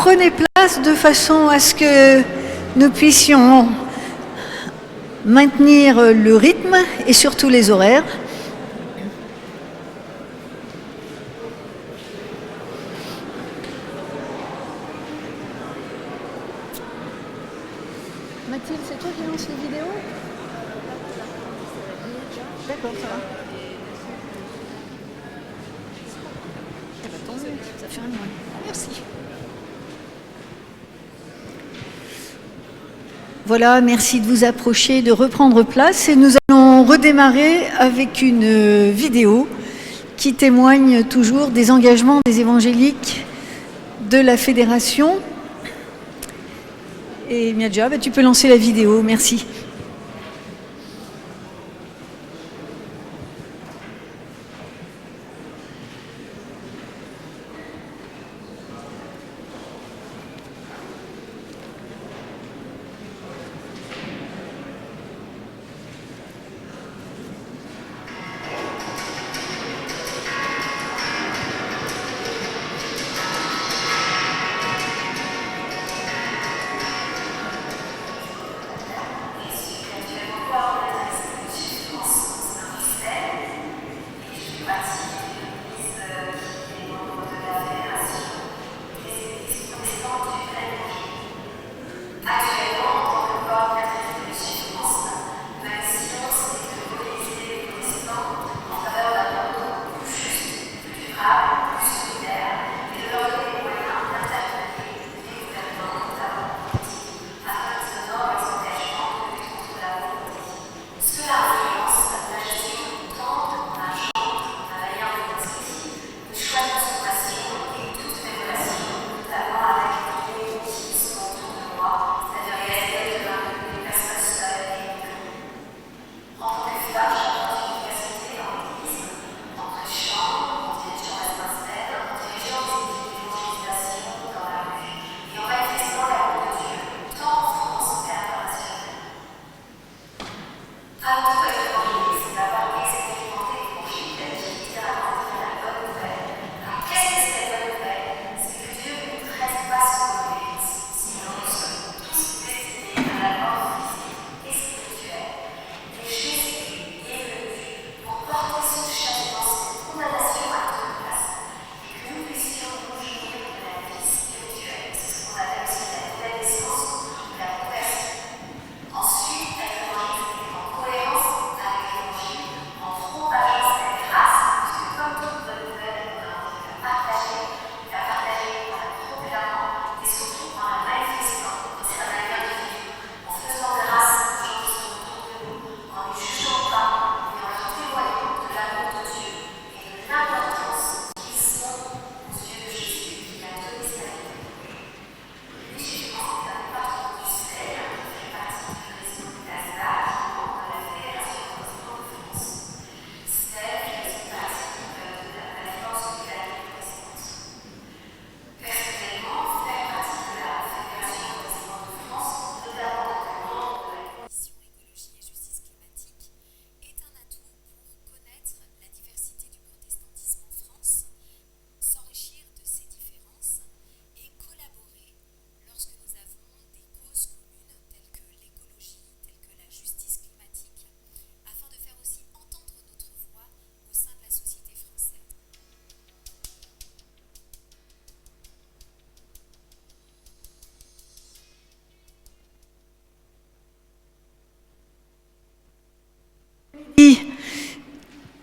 prenez place de façon à ce que nous puissions maintenir le rythme et surtout les horaires. Mathilde, c'est toi qui lance les vidéos? D'accord, ça va. Ça va tomber, ça fait un mois. Merci. Voilà, merci de vous approcher, de reprendre place et nous allons redémarrer avec une vidéo qui témoigne toujours des engagements des évangéliques de la Fédération. Et Miadja, tu peux lancer la vidéo, merci.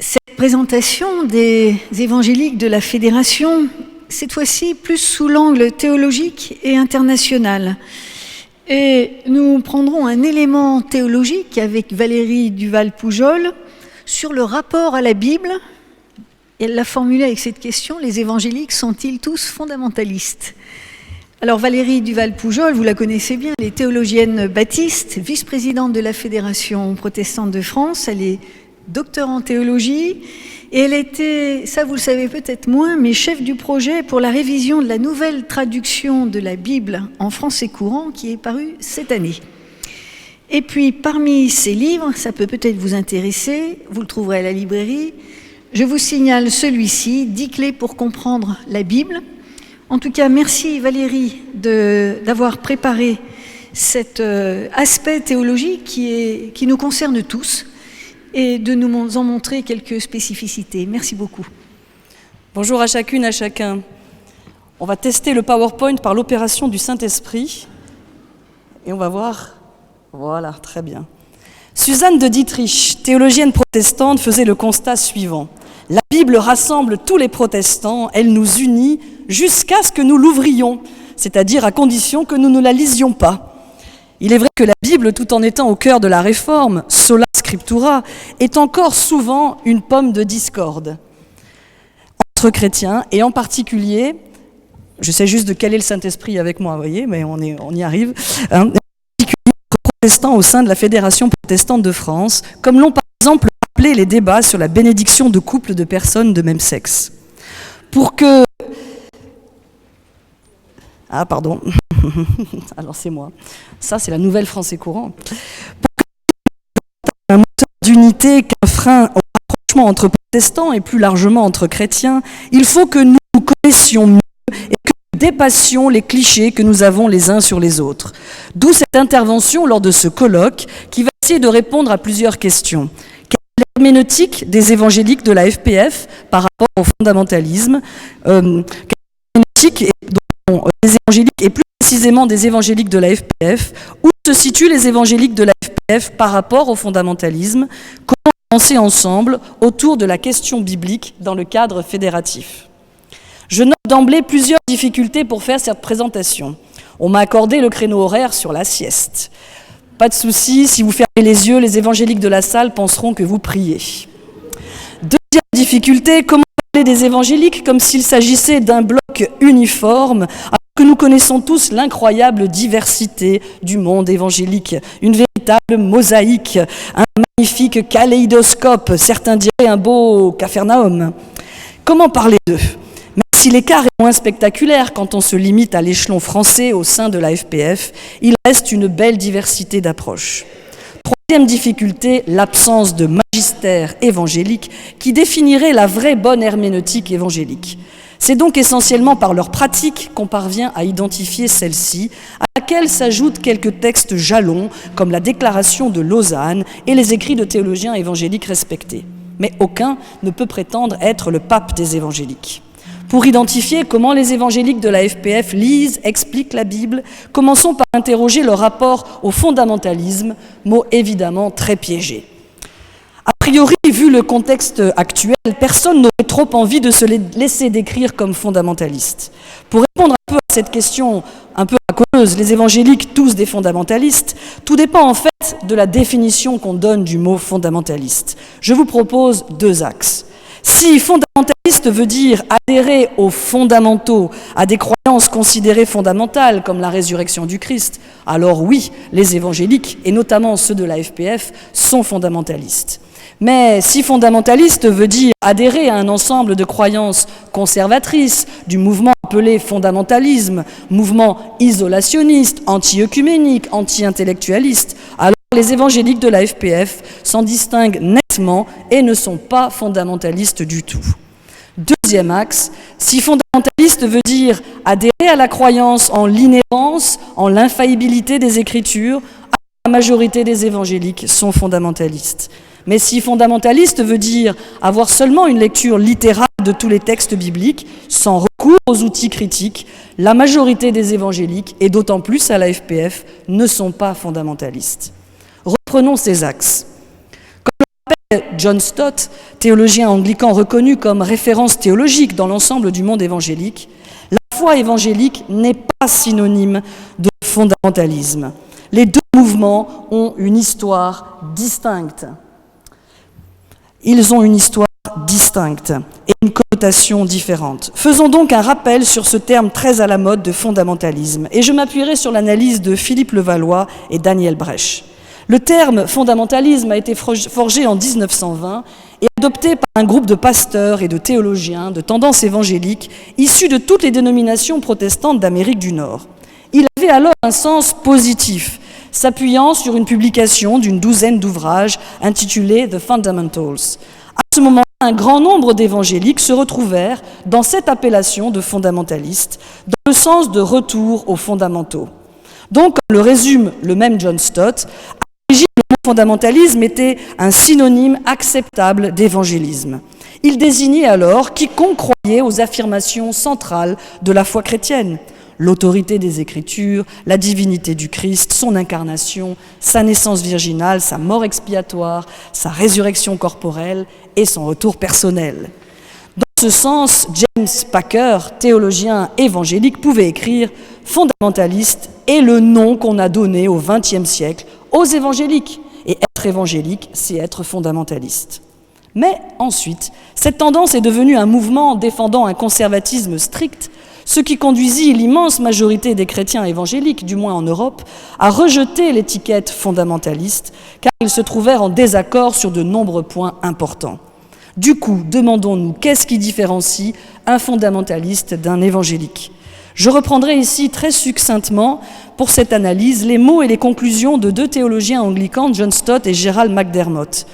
Cette présentation des évangéliques de la Fédération, cette fois-ci plus sous l'angle théologique et international. Et nous prendrons un élément théologique avec Valérie Duval-Poujol sur le rapport à la Bible. Elle l'a formulé avec cette question: les évangéliques sont-ils tous fondamentalistes? Alors Valérie Duval-Poujol, vous la connaissez bien, elle est théologienne baptiste, vice-présidente de la Fédération protestante de France, elle est docteur en théologie et elle était, ça vous le savez peut-être moins, mais chef du projet pour la révision de la nouvelle traduction de la Bible en français courant qui est parue cette année. Et puis parmi ces livres, ça peut peut-être vous intéresser, vous le trouverez à la librairie, je vous signale celui-ci, 10 clés pour comprendre la Bible, En tout cas, merci Valérie d'avoir préparé cet aspect théologique qui nous concerne tous et de nous en montrer quelques spécificités. Merci beaucoup. Bonjour à chacune, à chacun. On va tester le PowerPoint par l'opération du Saint-Esprit et on va voir. Voilà, très bien. Suzanne de Dietrich, théologienne protestante, faisait le constat suivant. La Bible rassemble tous les protestants, elle nous unit jusqu'à ce que nous l'ouvrions, c'est-à-dire à condition que nous ne la lisions pas. Il est vrai que la Bible, tout en étant au cœur de la réforme, sola scriptura, est encore souvent une pomme de discorde entre chrétiens, et en particulier, je sais juste de quel est le Saint-Esprit avec moi, vous voyez, mais on y arrive, en particulier entre protestants au sein de la Fédération protestante de France, comme l'ont par exemple rappelé les débats sur la bénédiction de couples de personnes de même sexe. Pour que... Ah, pardon. Alors c'est moi. Ça, c'est la nouvelle français courant. Pour que un moteur d'unité qu'un frein au rapprochement entre protestants et plus largement entre chrétiens, il faut que nous nous connaissions mieux et que nous dépassions les clichés que nous avons les uns sur les autres. D'où cette intervention lors de ce colloque qui va essayer de répondre à plusieurs questions. Quelle est l'herméneutique des évangéliques de la FPF par rapport au fondamentalisme? Quelle herméneutique dont les évangéliques, et plus précisément des évangéliques de la FPF, où se situent les évangéliques de la FPF par rapport au fondamentalisme? Comment avancer ensemble autour de la question biblique dans le cadre fédératif? Je note d'emblée plusieurs difficultés pour faire cette présentation. On m'a accordé le créneau horaire sur la sieste. Pas de souci, si vous fermez les yeux, les évangéliques de la salle penseront que vous priez. Deuxième difficulté, comment parler des évangéliques comme s'il s'agissait d'un bloc uniforme, alors que nous connaissons tous l'incroyable diversité du monde évangélique, une véritable mosaïque, un magnifique kaléidoscope, certains diraient un beau Capharnaüm. Comment parler d'eux ? Même si l'écart est moins spectaculaire quand on se limite à l'échelon français au sein de la FPF, il reste une belle diversité d'approches. Troisième difficulté, l'absence de magistère évangélique qui définirait la vraie bonne herméneutique évangélique. C'est donc essentiellement par leur pratique qu'on parvient à identifier celle-ci, à laquelle s'ajoutent quelques textes jalons, comme la Déclaration de Lausanne et les écrits de théologiens évangéliques respectés. Mais aucun ne peut prétendre être le pape des évangéliques. Pour identifier comment les évangéliques de la FPF lisent, expliquent la Bible, commençons par interroger leur rapport au fondamentalisme, mot évidemment très piégé. A priori, vu le contexte actuel, personne n'aurait trop envie de se laisser décrire comme fondamentaliste. Pour répondre un peu à cette question un peu racoleuse, les évangéliques tous des fondamentalistes, tout dépend en fait de la définition qu'on donne du mot fondamentaliste. Je vous propose deux axes. Si fondamentaliste veut dire adhérer aux fondamentaux, à des croyances considérées fondamentales comme la résurrection du Christ, alors oui, les évangéliques, et notamment ceux de la FPF, sont fondamentalistes. Mais si fondamentaliste veut dire adhérer à un ensemble de croyances conservatrices du mouvement appelé fondamentalisme, mouvement isolationniste, anti-œcuménique, anti-intellectualiste, alors les évangéliques de la FPF s'en distinguent nettement et ne sont pas fondamentalistes du tout. Deuxième axe, si fondamentaliste veut dire adhérer à la croyance en l'inhérence, en l'infaillibilité des Écritures, la majorité des évangéliques sont fondamentalistes. Mais si fondamentaliste veut dire avoir seulement une lecture littérale de tous les textes bibliques, sans recours aux outils critiques, la majorité des évangéliques, et d'autant plus à la FPF, ne sont pas fondamentalistes. Reprenons ces axes. Comme le rappelle John Stott, théologien anglican reconnu comme référence théologique dans l'ensemble du monde évangélique, la foi évangélique n'est pas synonyme de fondamentalisme. Les deux mouvements ont une histoire distincte. Ils ont une histoire distincte et une connotation différente. Faisons donc un rappel sur ce terme très à la mode de fondamentalisme, et je m'appuierai sur l'analyse de Philippe Levallois et Daniel Brèche. Le terme fondamentalisme a été forgé en 1920 et adopté par un groupe de pasteurs et de théologiens de tendance évangélique issus de toutes les dénominations protestantes d'Amérique du Nord. Il avait alors un sens positif, s'appuyant sur une publication d'une douzaine d'ouvrages intitulés « The Fundamentals ». À ce moment-là, un grand nombre d'évangéliques se retrouvèrent dans cette appellation de fondamentalistes, dans le sens de retour aux fondamentaux. Donc, comme le résume le même John Stott, à l'origine, le mot fondamentalisme était un synonyme acceptable d'évangélisme. Il désignait alors quiconque croyait aux affirmations centrales de la foi chrétienne: l'autorité des Écritures, la divinité du Christ, son incarnation, sa naissance virginale, sa mort expiatoire, sa résurrection corporelle et son retour personnel. Dans ce sens, James Packer, théologien évangélique, pouvait écrire « fondamentaliste est le nom qu'on a donné au XXe siècle aux évangéliques, et être évangélique, c'est être fondamentaliste ». Mais ensuite, cette tendance est devenue un mouvement défendant un conservatisme strict, ce qui conduisit l'immense majorité des chrétiens évangéliques, du moins en Europe, à rejeter l'étiquette fondamentaliste, car ils se trouvèrent en désaccord sur de nombreux points importants. Du coup, demandons-nous, qu'est-ce qui différencie un fondamentaliste d'un évangélique ? Je reprendrai ici très succinctement, pour cette analyse, les mots et les conclusions de deux théologiens anglicans, John Stott et Gerald McDermott.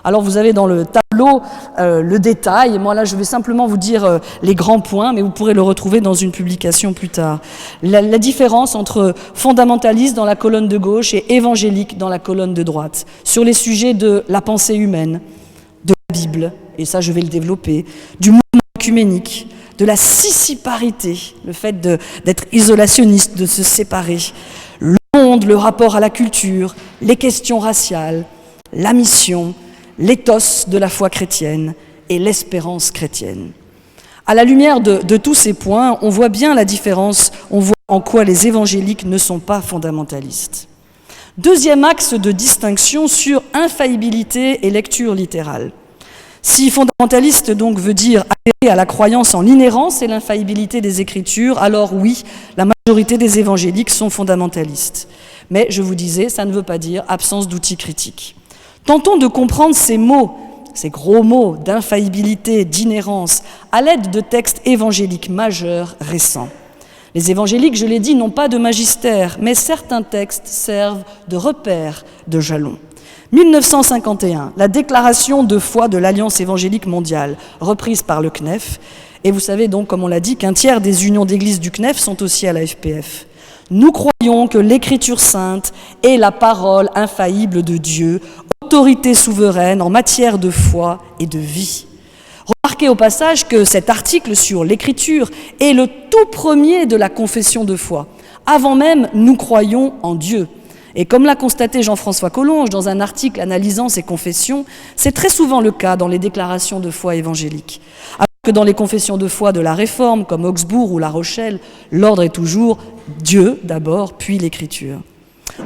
Alors vous avez dans le tableau le détail, moi là je vais simplement vous dire les grands points, mais vous pourrez le retrouver dans une publication plus tard. La différence entre fondamentaliste dans la colonne de gauche et évangélique dans la colonne de droite, sur les sujets de la pensée humaine, de la Bible, et ça je vais le développer, du mouvement œcuménique, de la sissiparité, le fait d'être isolationniste, de se séparer, le monde, le rapport à la culture, les questions raciales, la mission, l'éthos de la foi chrétienne et l'espérance chrétienne. À la lumière de tous ces points, on voit bien la différence, on voit en quoi les évangéliques ne sont pas fondamentalistes. Deuxième axe de distinction sur infaillibilité et lecture littérale. Si fondamentaliste donc veut dire adhérer à la croyance en l'inhérence et l'infaillibilité des Écritures, alors oui, la majorité des évangéliques sont fondamentalistes. Mais je vous disais, ça ne veut pas dire absence d'outils critiques. Tentons de comprendre ces mots, ces gros mots d'infaillibilité, d'inhérence, à l'aide de textes évangéliques majeurs récents. Les évangéliques, je l'ai dit, n'ont pas de magistère, mais certains textes servent de repères, de jalons. 1951, la déclaration de foi de l'Alliance évangélique mondiale, reprise par le CNEF, et vous savez donc, comme on l'a dit, qu'un tiers des unions d'église du CNEF sont aussi à la FPF. Nous croyons que l'Écriture sainte est la parole infaillible de Dieu, autorité souveraine en matière de foi et de vie. Remarquez au passage que cet article sur l'Écriture est le tout premier de la confession de foi. Avant même, nous croyons en Dieu. Et comme l'a constaté Jean-François Collonges dans un article analysant ces confessions, c'est très souvent le cas dans les déclarations de foi évangéliques. Alors que dans les confessions de foi de la Réforme, comme Augsbourg ou La Rochelle, l'ordre est toujours Dieu d'abord, puis l'Écriture.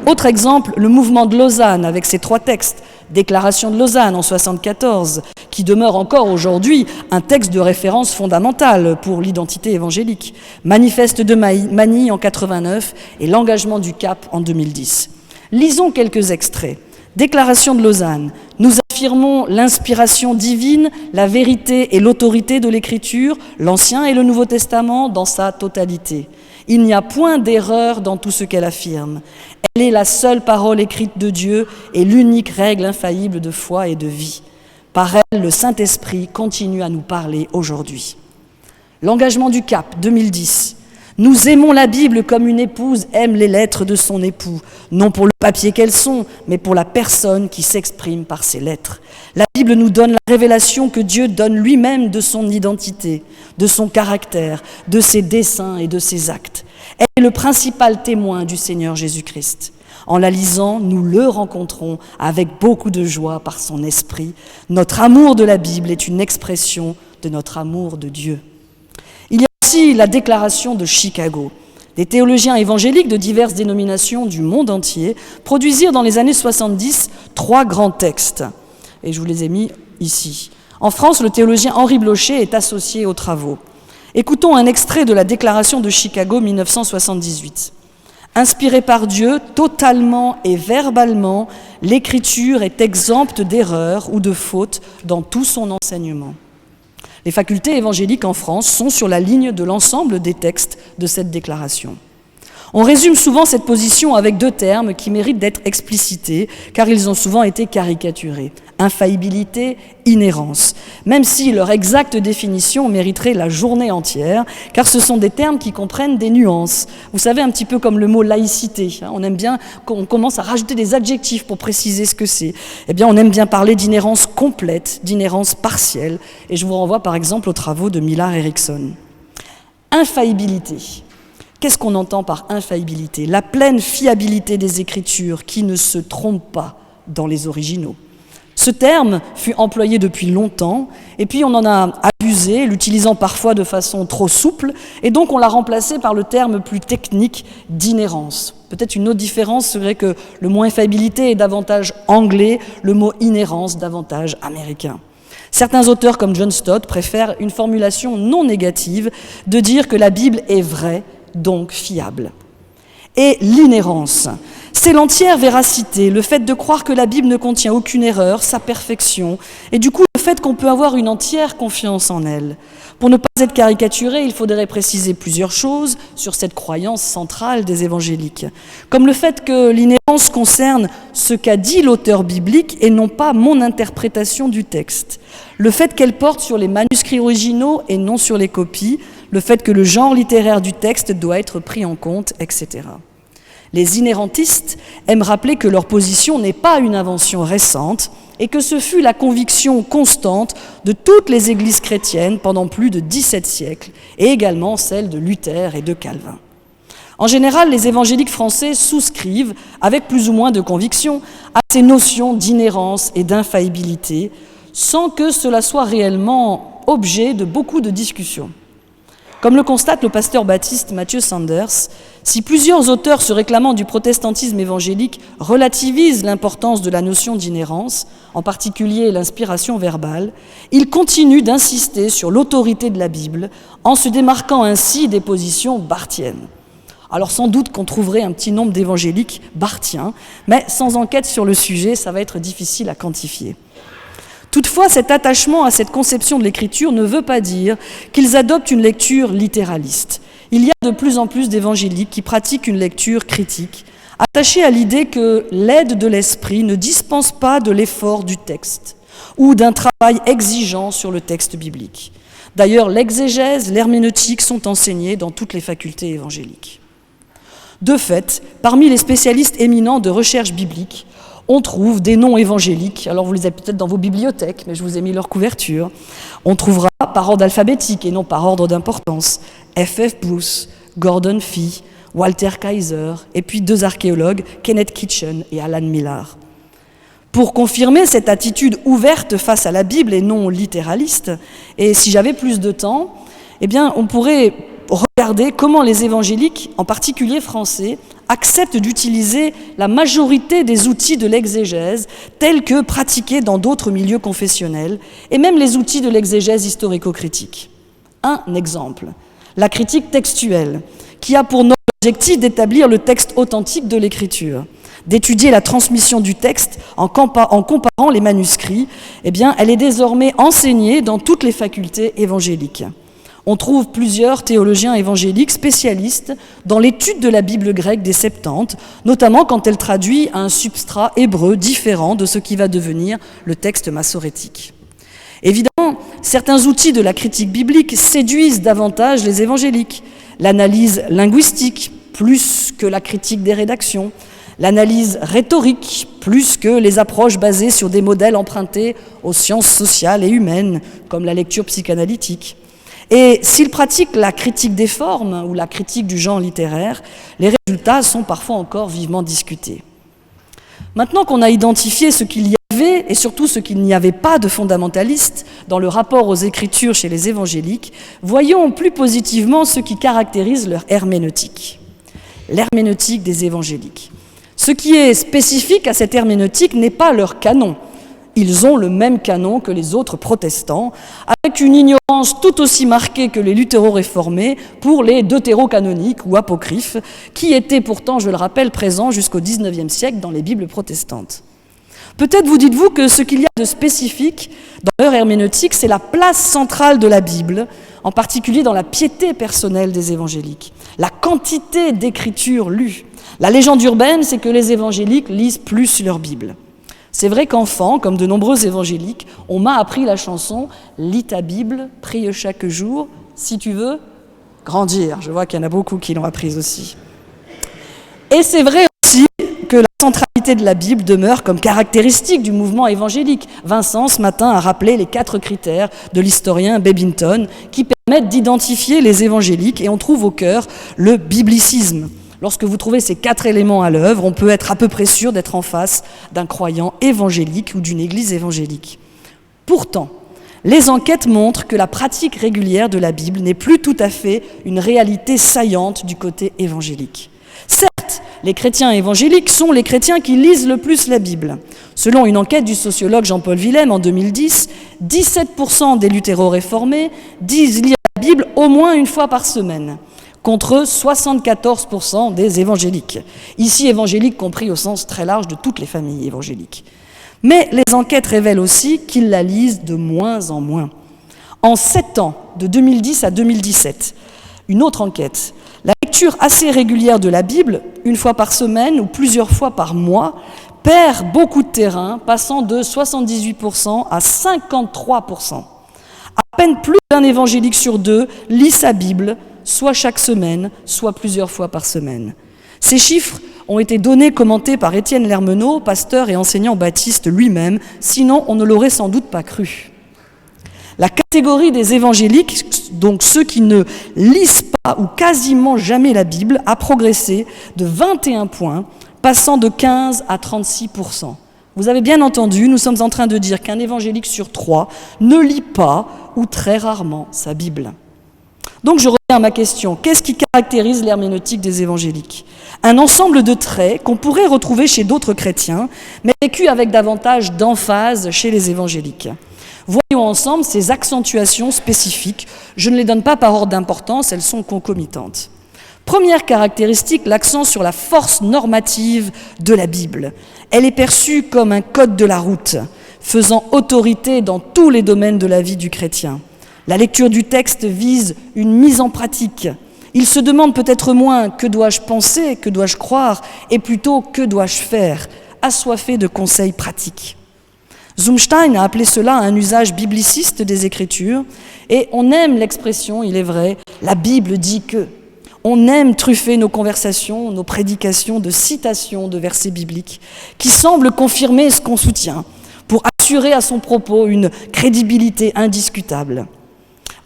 Autre exemple, le mouvement de Lausanne avec ses 3 textes, Déclaration de Lausanne en 1974, qui demeure encore aujourd'hui un texte de référence fondamental pour l'identité évangélique, Manifeste de Manille en 1989 et l'engagement du Cap en 2010. Lisons quelques extraits. Déclaration de Lausanne. Nous affirmons l'inspiration divine, la vérité et l'autorité de l'Écriture, l'Ancien et le Nouveau Testament dans sa totalité. Il n'y a point d'erreur dans tout ce qu'elle affirme. Elle est la seule parole écrite de Dieu et l'unique règle infaillible de foi et de vie. Par elle, le Saint-Esprit continue à nous parler aujourd'hui. L'engagement du Cap, 2010. Nous aimons la Bible comme une épouse aime les lettres de son époux, non pour le papier qu'elles sont, mais pour la personne qui s'exprime par ces lettres. La Bible nous donne la révélation que Dieu donne lui-même de son identité, de son caractère, de ses desseins et de ses actes. Elle est le principal témoin du Seigneur Jésus-Christ. En la lisant, nous le rencontrons avec beaucoup de joie par son esprit. Notre amour de la Bible est une expression de notre amour de Dieu. Il y a aussi la déclaration de Chicago. Des théologiens évangéliques de diverses dénominations du monde entier produisirent dans les années 70 3 grands textes. Et je vous les ai mis ici. En France, le théologien Henri Blocher est associé aux travaux. Écoutons un extrait de la déclaration de Chicago 1978. Inspirée par Dieu, totalement et verbalement, l'Écriture est exempte d'erreurs ou de fautes dans tout son enseignement. Les facultés évangéliques en France sont sur la ligne de l'ensemble des textes de cette déclaration. On résume souvent cette position avec deux termes qui méritent d'être explicités, car ils ont souvent été caricaturés. Infaillibilité, inhérence, même si leur exacte définition mériterait la journée entière, car ce sont des termes qui comprennent des nuances. Vous savez, un petit peu comme le mot laïcité, on aime bien, on commence à rajouter des adjectifs pour préciser ce que c'est. Eh bien, on aime bien parler d'inhérence complète, d'inhérence partielle, et je vous renvoie par exemple aux travaux de Millard Erickson. Infaillibilité. Qu'est-ce qu'on entend par infaillibilité? La pleine fiabilité des Écritures qui ne se trompent pas dans les originaux. Ce terme fut employé depuis longtemps, et puis on en a abusé, l'utilisant parfois de façon trop souple, et donc on l'a remplacé par le terme plus technique d'inhérence. Peut-être une autre différence serait que le mot infaillibilité est davantage anglais, le mot inhérence davantage américain. Certains auteurs comme John Stott préfèrent une formulation non négative de dire que la Bible est vraie, donc fiable. Et l'inhérence, c'est l'entière véracité, le fait de croire que la Bible ne contient aucune erreur, sa perfection, et du coup le fait qu'on peut avoir une entière confiance en elle. Pour ne pas être caricaturé, il faudrait préciser plusieurs choses sur cette croyance centrale des évangéliques, comme le fait que l'inhérence concerne ce qu'a dit l'auteur biblique et non pas mon interprétation du texte, le fait qu'elle porte sur les manuscrits originaux et non sur les copies, le fait que le genre littéraire du texte doit être pris en compte, etc. Les inhérentistes aiment rappeler que leur position n'est pas une invention récente et que ce fut la conviction constante de toutes les églises chrétiennes pendant plus de 17 siècles, et également celle de Luther et de Calvin. En général, les évangéliques français souscrivent, avec plus ou moins de conviction, à ces notions d'inhérence et d'infaillibilité, sans que cela soit réellement objet de beaucoup de discussions. Comme le constate le pasteur baptiste Matthew Sanders, si plusieurs auteurs se réclamant du protestantisme évangélique relativisent l'importance de la notion d'inhérence, en particulier l'inspiration verbale, ils continuent d'insister sur l'autorité de la Bible en se démarquant ainsi des positions barthiennes. Alors sans doute qu'on trouverait un petit nombre d'évangéliques barthiens, mais sans enquête sur le sujet, ça va être difficile à quantifier. Toutefois, cet attachement à cette conception de l'écriture ne veut pas dire qu'ils adoptent une lecture littéraliste. Il y a de plus en plus d'évangéliques qui pratiquent une lecture critique, attachée à l'idée que l'aide de l'esprit ne dispense pas de l'effort du texte ou d'un travail exigeant sur le texte biblique. D'ailleurs, l'exégèse, l'herméneutique sont enseignés dans toutes les facultés évangéliques. De fait, parmi les spécialistes éminents de recherche biblique, on trouve des noms évangéliques, alors vous les avez peut-être dans vos bibliothèques, mais je vous ai mis leur couverture. On trouvera par ordre alphabétique et non par ordre d'importance. F.F. Bruce, Gordon Fee, Walter Kaiser, et puis deux archéologues, Kenneth Kitchen et Alan Millar. Pour confirmer cette attitude ouverte face à la Bible et non littéraliste, et si j'avais plus de temps, eh bien on pourrait regarder comment les évangéliques, en particulier français, acceptent d'utiliser la majorité des outils de l'exégèse tels que pratiqués dans d'autres milieux confessionnels, et même les outils de l'exégèse historico-critique. Un exemple, la critique textuelle, qui a pour objectif d'établir le texte authentique de l'écriture, d'étudier la transmission du texte en comparant les manuscrits. Eh bien, elle est désormais enseignée dans toutes les facultés évangéliques. On trouve plusieurs théologiens évangéliques spécialistes dans l'étude de la Bible grecque des Septante, notamment quand elle traduit un substrat hébreu différent de ce qui va devenir le texte massorétique. Évidemment, certains outils de la critique biblique séduisent davantage les évangéliques. L'analyse linguistique, plus que la critique des rédactions. L'analyse rhétorique, plus que les approches basées sur des modèles empruntés aux sciences sociales et humaines, comme la lecture psychanalytique. Et s'ils pratiquent la critique des formes ou la critique du genre littéraire, les résultats sont parfois encore vivement discutés. Maintenant qu'on a identifié ce qu'il y avait et surtout ce qu'il n'y avait pas de fondamentalistes dans le rapport aux Écritures chez les évangéliques, voyons plus positivement ce qui caractérise leur herméneutique. L'herméneutique des évangéliques. Ce qui est spécifique à cette herméneutique n'est pas leur canon. Ils ont le même canon que les autres protestants, avec une ignorance tout aussi marquée que les luthéro-réformés pour les deutérocanoniques ou apocryphes, qui étaient pourtant, je le rappelle, présents jusqu'au XIXe siècle dans les Bibles protestantes. Peut-être vous dites-vous que ce qu'il y a de spécifique dans leur herméneutique, c'est la place centrale de la Bible, en particulier dans la piété personnelle des évangéliques, la quantité d'écritures lues. La légende urbaine, c'est que les évangéliques lisent plus leur Bible. C'est vrai qu'enfant, comme de nombreux évangéliques, on m'a appris la chanson « Lis ta Bible, prie chaque jour, si tu veux grandir ». Je vois qu'il y en a beaucoup qui l'ont apprise aussi. Et c'est vrai aussi que la centralité de la Bible demeure comme caractéristique du mouvement évangélique. Vincent, ce matin, a rappelé les 4 critères de l'historien Babington qui permettent d'identifier les évangéliques, et on trouve au cœur le biblicisme. Lorsque vous trouvez ces 4 éléments à l'œuvre, on peut être à peu près sûr d'être en face d'un croyant évangélique ou d'une église évangélique. Pourtant, les enquêtes montrent que la pratique régulière de la Bible n'est plus tout à fait une réalité saillante du côté évangélique. Certes, les chrétiens évangéliques sont les chrétiens qui lisent le plus la Bible. Selon une enquête du sociologue Jean-Paul Villem en 2010, 17% des luthéro-réformés disent lire la Bible au moins une fois par semaine, contre 74% des évangéliques. Ici, évangéliques compris au sens très large de toutes les familles évangéliques. Mais les enquêtes révèlent aussi qu'ils la lisent de moins en moins. En 7 ans, de 2010 à 2017, une autre enquête, la lecture assez régulière de la Bible, une fois par semaine ou plusieurs fois par mois, perd beaucoup de terrain, passant de 78% à 53%. À peine plus d'un évangélique sur 2 lit sa Bible, soit chaque semaine, soit plusieurs fois par semaine. Ces chiffres ont été donnés, commentés par Étienne Lermenot, pasteur et enseignant baptiste lui-même, sinon on ne l'aurait sans doute pas cru. La catégorie des évangéliques, donc ceux qui ne lisent pas ou quasiment jamais la Bible, a progressé de 21 points, passant de 15 à 36%. Vous avez bien entendu, nous sommes en train de dire qu'un évangélique sur 3 ne lit pas ou très rarement sa Bible. Donc je reviens à ma question, qu'est-ce qui caractérise l'herméneutique des évangéliques ? Un ensemble de traits qu'on pourrait retrouver chez d'autres chrétiens, mais vécus avec davantage d'emphase chez les évangéliques. Voyons ensemble ces accentuations spécifiques. Je ne les donne pas par ordre d'importance, elles sont concomitantes. Première caractéristique, l'accent sur la force normative de la Bible. Elle est perçue comme un code de la route, faisant autorité dans tous les domaines de la vie du chrétien. La lecture du texte vise une mise en pratique. Il se demande peut-être moins « que dois-je penser ?» »,« que dois-je croire ?» et plutôt « que dois-je faire ?» assoiffé de conseils pratiques. Zumstein a appelé cela un usage bibliciste des Écritures, et on aime l'expression, il est vrai, « la Bible dit que ». On aime truffer nos conversations, nos prédications de citations de versets bibliques qui semblent confirmer ce qu'on soutient pour assurer à son propos une crédibilité indiscutable.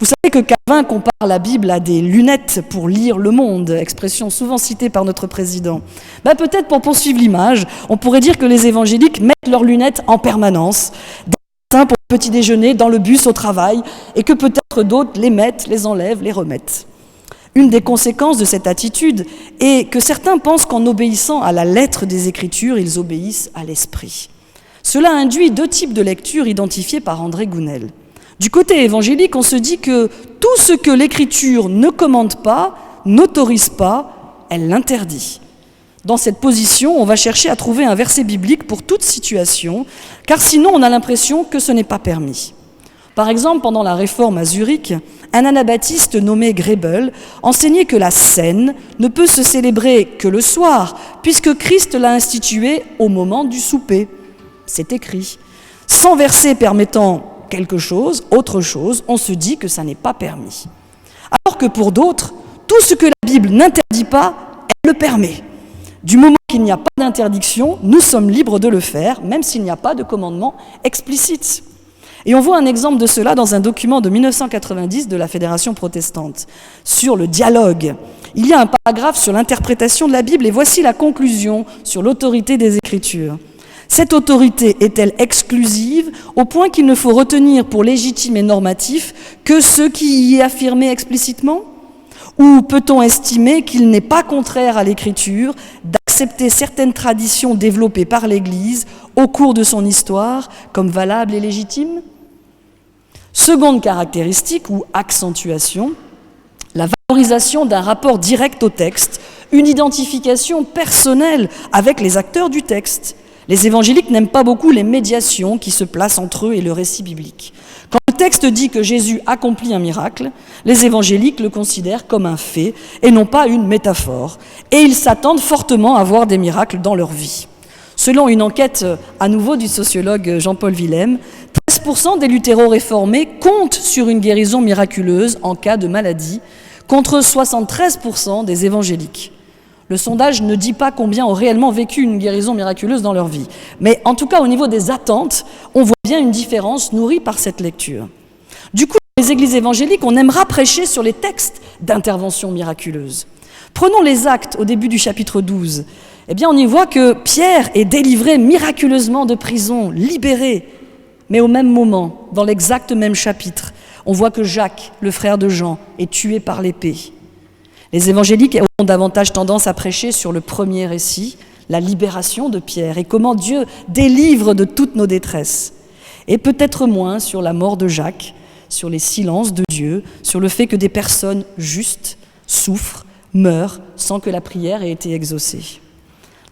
Vous savez que Calvin compare la Bible à des lunettes pour lire le monde, expression souvent citée par notre président. Peut-être pour poursuivre l'image, on pourrait dire que les évangéliques mettent leurs lunettes en permanence, des matins pour le petit déjeuner, dans le bus au travail, et que peut-être d'autres les mettent, les enlèvent, les remettent. Une des conséquences de cette attitude est que certains pensent qu'en obéissant à la lettre des Écritures, ils obéissent à l'esprit. Cela induit 2 types de lectures identifiés par André Gounel. Du côté évangélique, on se dit que tout ce que l'Écriture ne commande pas, n'autorise pas, elle l'interdit. Dans cette position, on va chercher à trouver un verset biblique pour toute situation, car sinon on a l'impression que ce n'est pas permis. Par exemple, pendant la Réforme à Zurich, un anabaptiste nommé Grebel enseignait que la scène ne peut se célébrer que le soir, puisque Christ l'a instituée au moment du souper. C'est écrit. Sans verset permettant quelque chose, autre chose, on se dit que ça n'est pas permis. Alors que pour d'autres, tout ce que la Bible n'interdit pas, elle le permet. Du moment qu'il n'y a pas d'interdiction, nous sommes libres de le faire, même s'il n'y a pas de commandement explicite. Et on voit un exemple de cela dans un document de 1990 de la Fédération protestante, sur le dialogue. Il y a un paragraphe sur l'interprétation de la Bible, et voici la conclusion sur l'autorité des Écritures. Cette autorité est-elle exclusive au point qu'il ne faut retenir pour légitime et normatif que ce qui y est affirmé explicitement ? Ou peut-on estimer qu'il n'est pas contraire à l'Écriture d'accepter certaines traditions développées par l'Église au cours de son histoire comme valables et légitimes ? Seconde caractéristique ou accentuation, la valorisation d'un rapport direct au texte, une identification personnelle avec les acteurs du texte. Les évangéliques n'aiment pas beaucoup les médiations qui se placent entre eux et le récit biblique. Quand le texte texte dit que Jésus accomplit un miracle, les évangéliques le considèrent comme un fait et non pas une métaphore. Et ils s'attendent fortement à voir des miracles dans leur vie. Selon une enquête à nouveau du sociologue Jean-Paul Willem, 13% des luthéro-réformés comptent sur une guérison miraculeuse en cas de maladie, contre 73% des évangéliques. Le sondage ne dit pas combien ont réellement vécu une guérison miraculeuse dans leur vie. Mais en tout cas, au niveau des attentes, on voit bien une différence nourrie par cette lecture. Du coup, dans les églises évangéliques, on aimera prêcher sur les textes d'intervention miraculeuse. Prenons les Actes au début du chapitre 12. Eh bien, on y voit que Pierre est délivré miraculeusement de prison, libéré. Mais au même moment, dans l'exact même chapitre, on voit que Jacques, le frère de Jean, est tué par l'épée. Les évangéliques ont davantage tendance à prêcher sur le premier récit, la libération de Pierre et comment Dieu délivre de toutes nos détresses. Et peut-être moins sur la mort de Jacques, sur les silences de Dieu, sur le fait que des personnes justes souffrent, meurent sans que la prière ait été exaucée.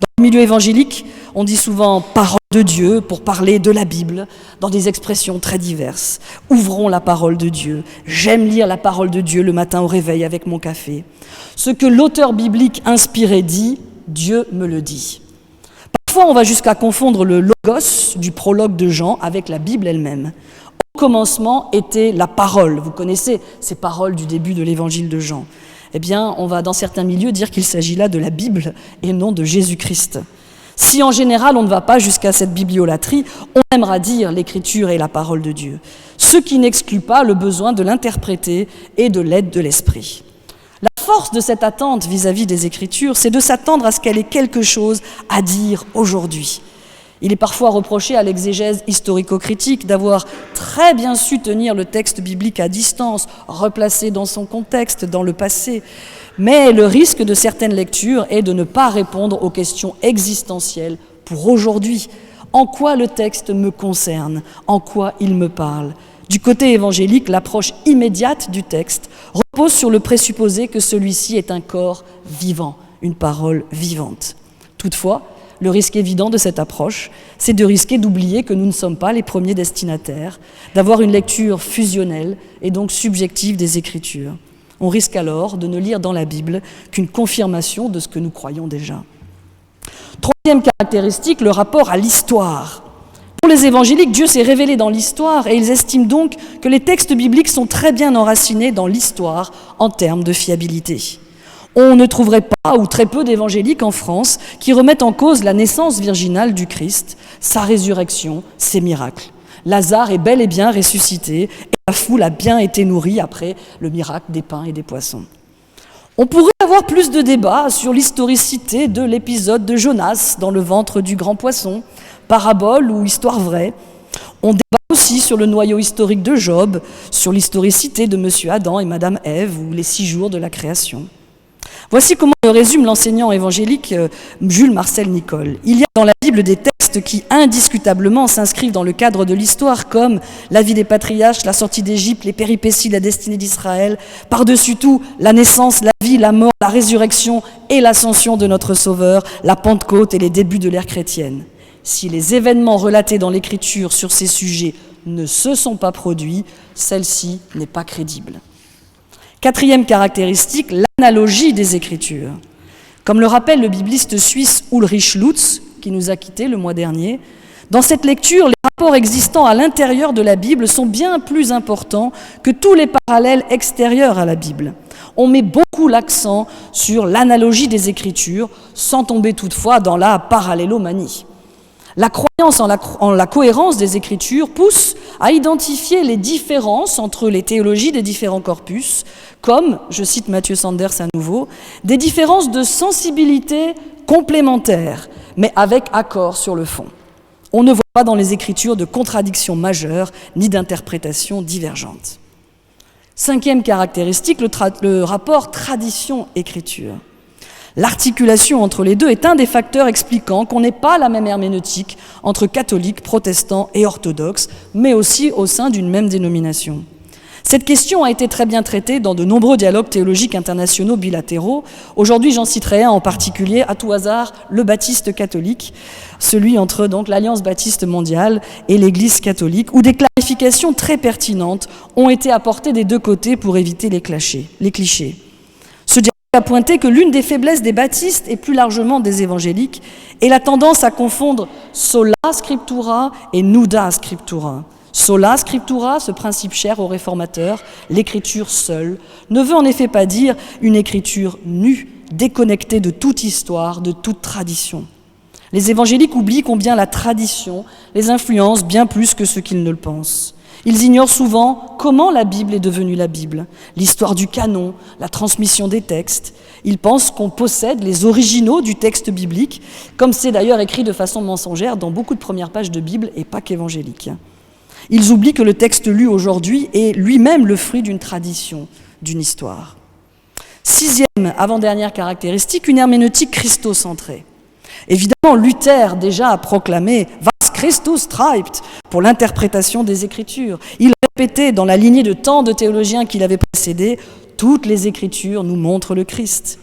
Dans le milieu évangélique, on dit souvent « parole de Dieu » pour parler de la Bible, dans des expressions très diverses. « Ouvrons la parole de Dieu »,« J'aime lire la parole de Dieu le matin au réveil avec mon café ». Ce que l'auteur biblique inspiré dit, Dieu me le dit. Parfois, on va jusqu'à confondre le logos du prologue de Jean avec la Bible elle-même. Au commencement était la parole. Vous connaissez ces paroles du début de l'évangile de Jean. Eh bien, on va dans certains milieux dire qu'il s'agit là de la Bible et non de Jésus-Christ. Si en général on ne va pas jusqu'à cette bibliolatrie, on aimera dire l'écriture est la parole de Dieu, ce qui n'exclut pas le besoin de l'interpréter et de l'aide de l'esprit. La force de cette attente vis-à-vis des Écritures, c'est de s'attendre à ce qu'elle ait quelque chose à dire aujourd'hui. Il est parfois reproché à l'exégèse historico-critique d'avoir très bien su tenir le texte biblique à distance, replacé dans son contexte, dans le passé. Mais le risque de certaines lectures est de ne pas répondre aux questions existentielles pour aujourd'hui. En quoi le texte me concerne? En quoi il me parle? Du côté évangélique, l'approche immédiate du texte repose sur le présupposé que celui-ci est un corps vivant, une parole vivante. Toutefois, le risque évident de cette approche, c'est de risquer d'oublier que nous ne sommes pas les premiers destinataires, d'avoir une lecture fusionnelle et donc subjective des Écritures. On risque alors de ne lire dans la Bible qu'une confirmation de ce que nous croyons déjà. Troisième caractéristique, le rapport à l'histoire. Pour les évangéliques, Dieu s'est révélé dans l'histoire et ils estiment donc que les textes bibliques sont très bien enracinés dans l'histoire en termes de fiabilité. On ne trouverait pas ou très peu d'évangéliques en France qui remettent en cause la naissance virginale du Christ, sa résurrection, ses miracles. Lazare est bel et bien ressuscité et la foule a bien été nourrie après le miracle des pains et des poissons. On pourrait avoir plus de débats sur l'historicité de l'épisode de Jonas dans le ventre du grand poisson, parabole ou histoire vraie. On débat aussi sur le noyau historique de Job, sur l'historicité de Monsieur Adam et Madame Ève ou les 6 jours de la création. Voici comment le résume l'enseignant évangélique Jules Marcel Nicolle. Il y a dans la Bible des textes qui indiscutablement s'inscrivent dans le cadre de l'histoire, comme la vie des patriarches, la sortie d'Égypte, les péripéties, la destinée d'Israël, par-dessus tout la naissance, la vie, la mort, la résurrection et l'ascension de notre Sauveur, la Pentecôte et les débuts de l'ère chrétienne. Si les événements relatés dans l'Écriture sur ces sujets ne se sont pas produits, celle-ci n'est pas crédible. Quatrième caractéristique, l'analogie des Écritures. Comme le rappelle le bibliste suisse Ulrich Lutz, qui nous a quittés le mois dernier, dans cette lecture, les rapports existants à l'intérieur de la Bible sont bien plus importants que tous les parallèles extérieurs à la Bible. On met beaucoup l'accent sur l'analogie des Écritures, sans tomber toutefois dans la parallélomanie. La croyance en la cohérence des Écritures pousse à identifier les différences entre les théologies des différents corpus, comme, je cite Mathieu Sanders à nouveau, des différences de sensibilité complémentaires, mais avec accord sur le fond. On ne voit pas dans les Écritures de contradictions majeures ni d'interprétations divergentes. Cinquième caractéristique, le rapport tradition-écriture. L'articulation entre les deux est un des facteurs expliquant qu'on n'ait pas la même herméneutique entre catholiques, protestants et orthodoxes, mais aussi au sein d'une même dénomination. Cette question a été très bien traitée dans de nombreux dialogues théologiques internationaux bilatéraux. Aujourd'hui, j'en citerai un en particulier, à tout hasard, le baptiste catholique, celui entre donc l'Alliance baptiste mondiale et l'Église catholique, où des clarifications très pertinentes ont été apportées des deux côtés pour éviter les clichés. Ce dialogue a pointé que l'une des faiblesses des baptistes et plus largement des évangéliques est la tendance à confondre sola scriptura et nuda scriptura. Sola scriptura, ce principe cher aux réformateurs, l'écriture seule, ne veut en effet pas dire une écriture nue, déconnectée de toute histoire, de toute tradition. Les évangéliques oublient combien la tradition les influence bien plus que ce qu'ils ne le pensent. Ils ignorent souvent comment la Bible est devenue la Bible, l'histoire du canon, la transmission des textes. Ils pensent qu'on possède les originaux du texte biblique, comme c'est d'ailleurs écrit de façon mensongère dans beaucoup de premières pages de Bible et pas qu'évangéliques. Ils oublient que le texte lu aujourd'hui est lui-même le fruit d'une tradition, d'une histoire. 6e, avant-dernière caractéristique, une herméneutique christocentrée. Évidemment, Luther déjà a proclamé « Was Christus treibt » pour l'interprétation des Écritures. Il répétait dans la lignée de tant de théologiens qui l'avaient précédé « Toutes les Écritures nous montrent le Christ ».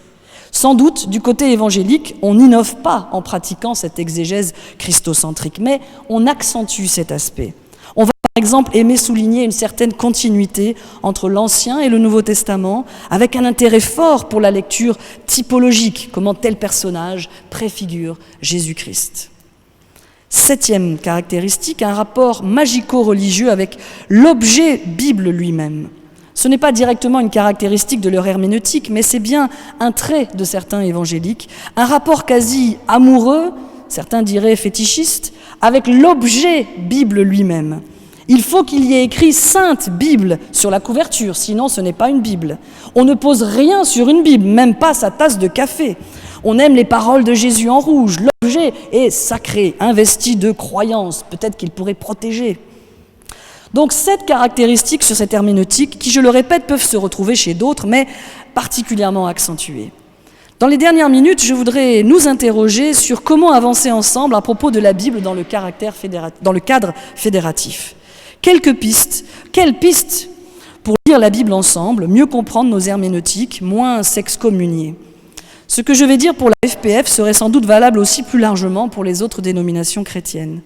Sans doute, du côté évangélique, on n'innove pas en pratiquant cette exégèse christocentrique, mais on accentue cet aspect. On va par exemple aimer souligner une certaine continuité entre l'Ancien et le Nouveau Testament, avec un intérêt fort pour la lecture typologique, comment tel personnage préfigure Jésus-Christ. 7e caractéristique, un rapport magico-religieux avec l'objet Bible lui-même. Ce n'est pas directement une caractéristique de leur herméneutique, mais c'est bien un trait de certains évangéliques, un rapport quasi amoureux, certains diraient fétichiste, avec l'objet Bible lui-même. Il faut qu'il y ait écrit Sainte Bible sur la couverture, sinon ce n'est pas une Bible. On ne pose rien sur une Bible, même pas sa tasse de café. On aime les paroles de Jésus en rouge. L'objet est sacré, investi de croyance, peut-être qu'il pourrait protéger. Donc 7 caractéristiques sur cette herméneutique qui, je le répète, peuvent se retrouver chez d'autres, mais particulièrement accentuées. Dans les dernières minutes, je voudrais nous interroger sur comment avancer ensemble à propos de la Bible dans le cadre fédératif. Quelles pistes pour lire la Bible ensemble, mieux comprendre nos herméneutiques, moins s'excommunier. Ce que je vais dire pour la FPF serait sans doute valable aussi plus largement pour les autres dénominations chrétiennes.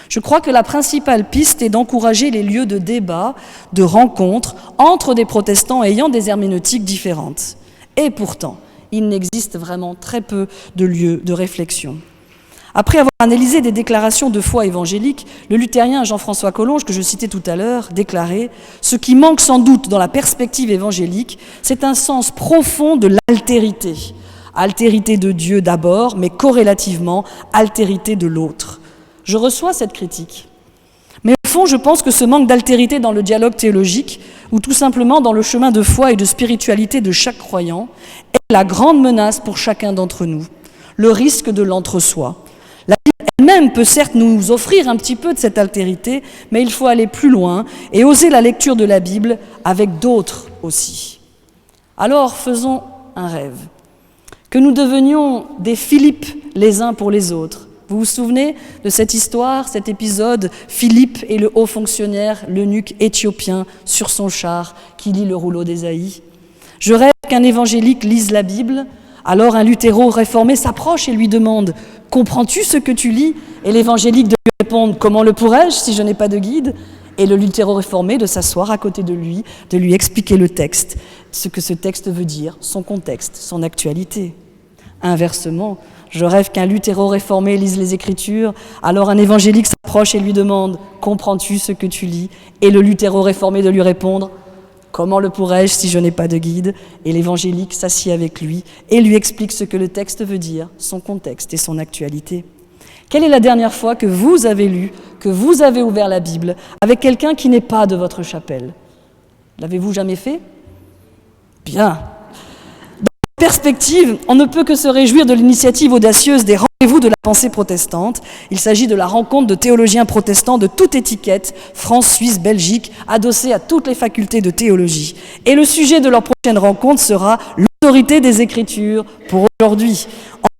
Je crois que la principale piste est d'encourager les lieux de débat, de rencontres entre des protestants ayant des herméneutiques différentes. Et pourtant, il n'existe vraiment très peu de lieux de réflexion. Après avoir analysé des déclarations de foi évangélique, le luthérien Jean-François Collonges, que je citais tout à l'heure, déclarait « Ce qui manque sans doute dans la perspective évangélique, c'est un sens profond de l'altérité. Altérité de Dieu d'abord, mais corrélativement, altérité de l'autre. » Je reçois cette critique. Mais au fond, je pense que ce manque d'altérité dans le dialogue théologique, ou tout simplement dans le chemin de foi et de spiritualité de chaque croyant, est la grande menace pour chacun d'entre nous, le risque de l'entre-soi. La Bible elle-même peut certes nous offrir un petit peu de cette altérité, mais il faut aller plus loin et oser la lecture de la Bible avec d'autres aussi. Alors faisons un rêve, que nous devenions des Philippe les uns pour les autres. Vous vous souvenez de cette histoire, cet épisode, Philippe et le haut fonctionnaire, l'eunuque éthiopien sur son char qui lit le rouleau d'Ésaïe. Je rêve qu'un évangélique lise la Bible, alors un luthéro réformé s'approche et lui demande « Comprends-tu ce que tu lis ?» Et l'évangélique de lui répondre « Comment le pourrais-je si je n'ai pas de guide ?» Et le luthéro réformé de s'asseoir à côté de lui, de lui expliquer le texte, ce que ce texte veut dire, son contexte, son actualité. Inversement, je rêve qu'un luthéro réformé lise les Écritures, alors un évangélique s'approche et lui demande « Comprends-tu ce que tu lis ?» Et le luthéro réformé de lui répondre « Comment le pourrais-je si je n'ai pas de guide ?» Et l'évangélique s'assied avec lui et lui explique ce que le texte veut dire, son contexte et son actualité. Quelle est la dernière fois que vous avez lu, que vous avez ouvert la Bible avec quelqu'un qui n'est pas de votre chapelle ? L'avez-vous jamais fait ? Bien. Perspective, on ne peut que se réjouir de l'initiative audacieuse des rendez-vous de la pensée protestante. Il s'agit de la rencontre de théologiens protestants de toute étiquette, France, Suisse, Belgique, adossés à toutes les facultés de théologie. Et le sujet de leur prochaine rencontre sera l'autorité des Écritures pour aujourd'hui.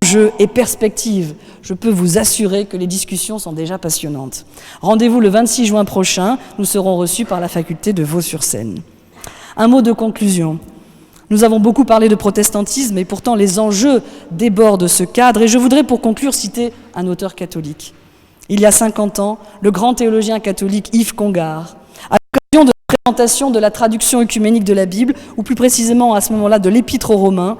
Enjeux et perspectives. Je peux vous assurer que les discussions sont déjà passionnantes. Rendez-vous le 26 juin prochain, nous serons reçus par la faculté de Vaux-sur-Seine. Un mot de conclusion. Nous avons beaucoup parlé de protestantisme et pourtant les enjeux débordent ce cadre. Et je voudrais pour conclure citer un auteur catholique. Il y a 50 ans, le grand théologien catholique Yves Congar, à l'occasion de la présentation de la traduction œcuménique de la Bible, ou plus précisément à ce moment-là de l'Épître aux Romains,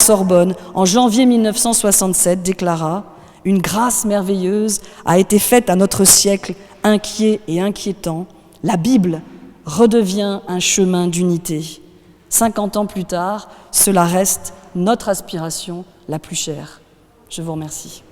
à Sorbonne, en janvier 1967, déclara « Une grâce merveilleuse a été faite à notre siècle inquiet et inquiétant. La Bible redevient un chemin d'unité. » 50 ans plus tard, cela reste notre aspiration la plus chère. Je vous remercie.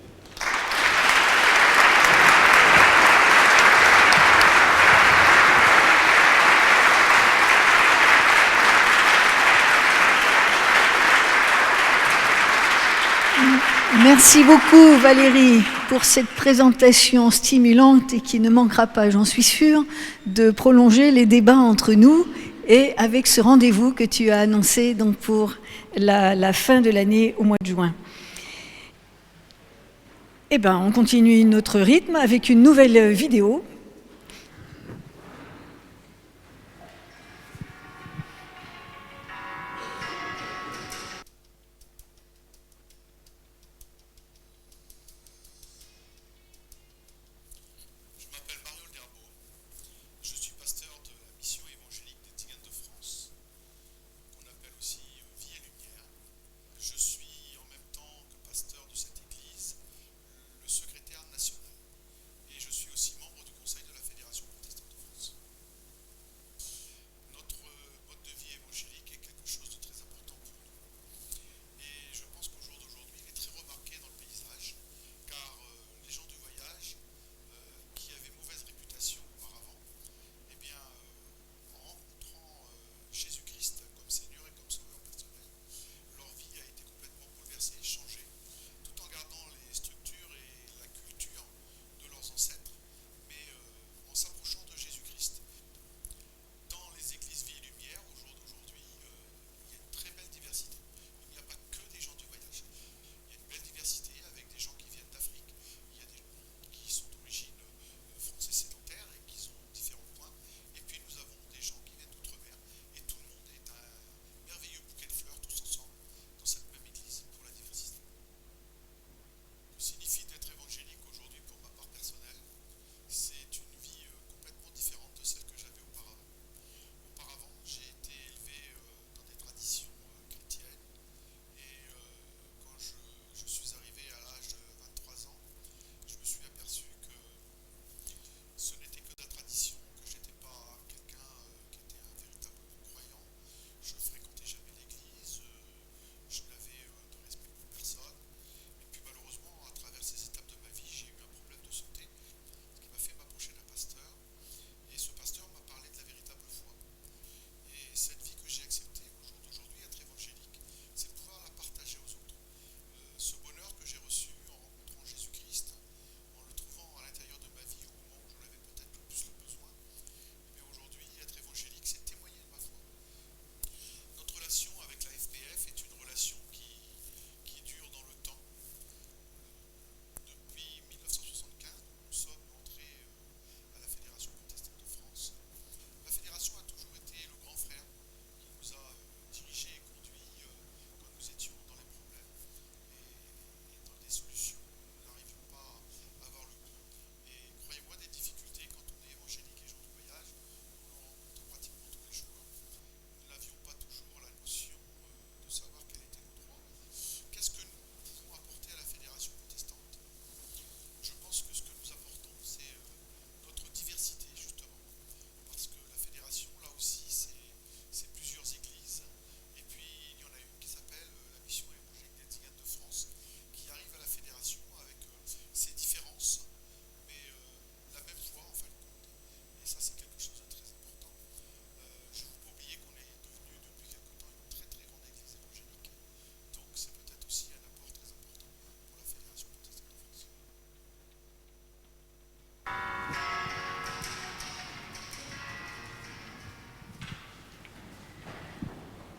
Merci beaucoup Valérie pour cette présentation stimulante et qui ne manquera pas, j'en suis sûre, de prolonger les débats entre nous et avec ce rendez-vous que tu as annoncé donc pour la fin de l'année au mois de juin. Eh bien, on continue notre rythme avec une nouvelle vidéo.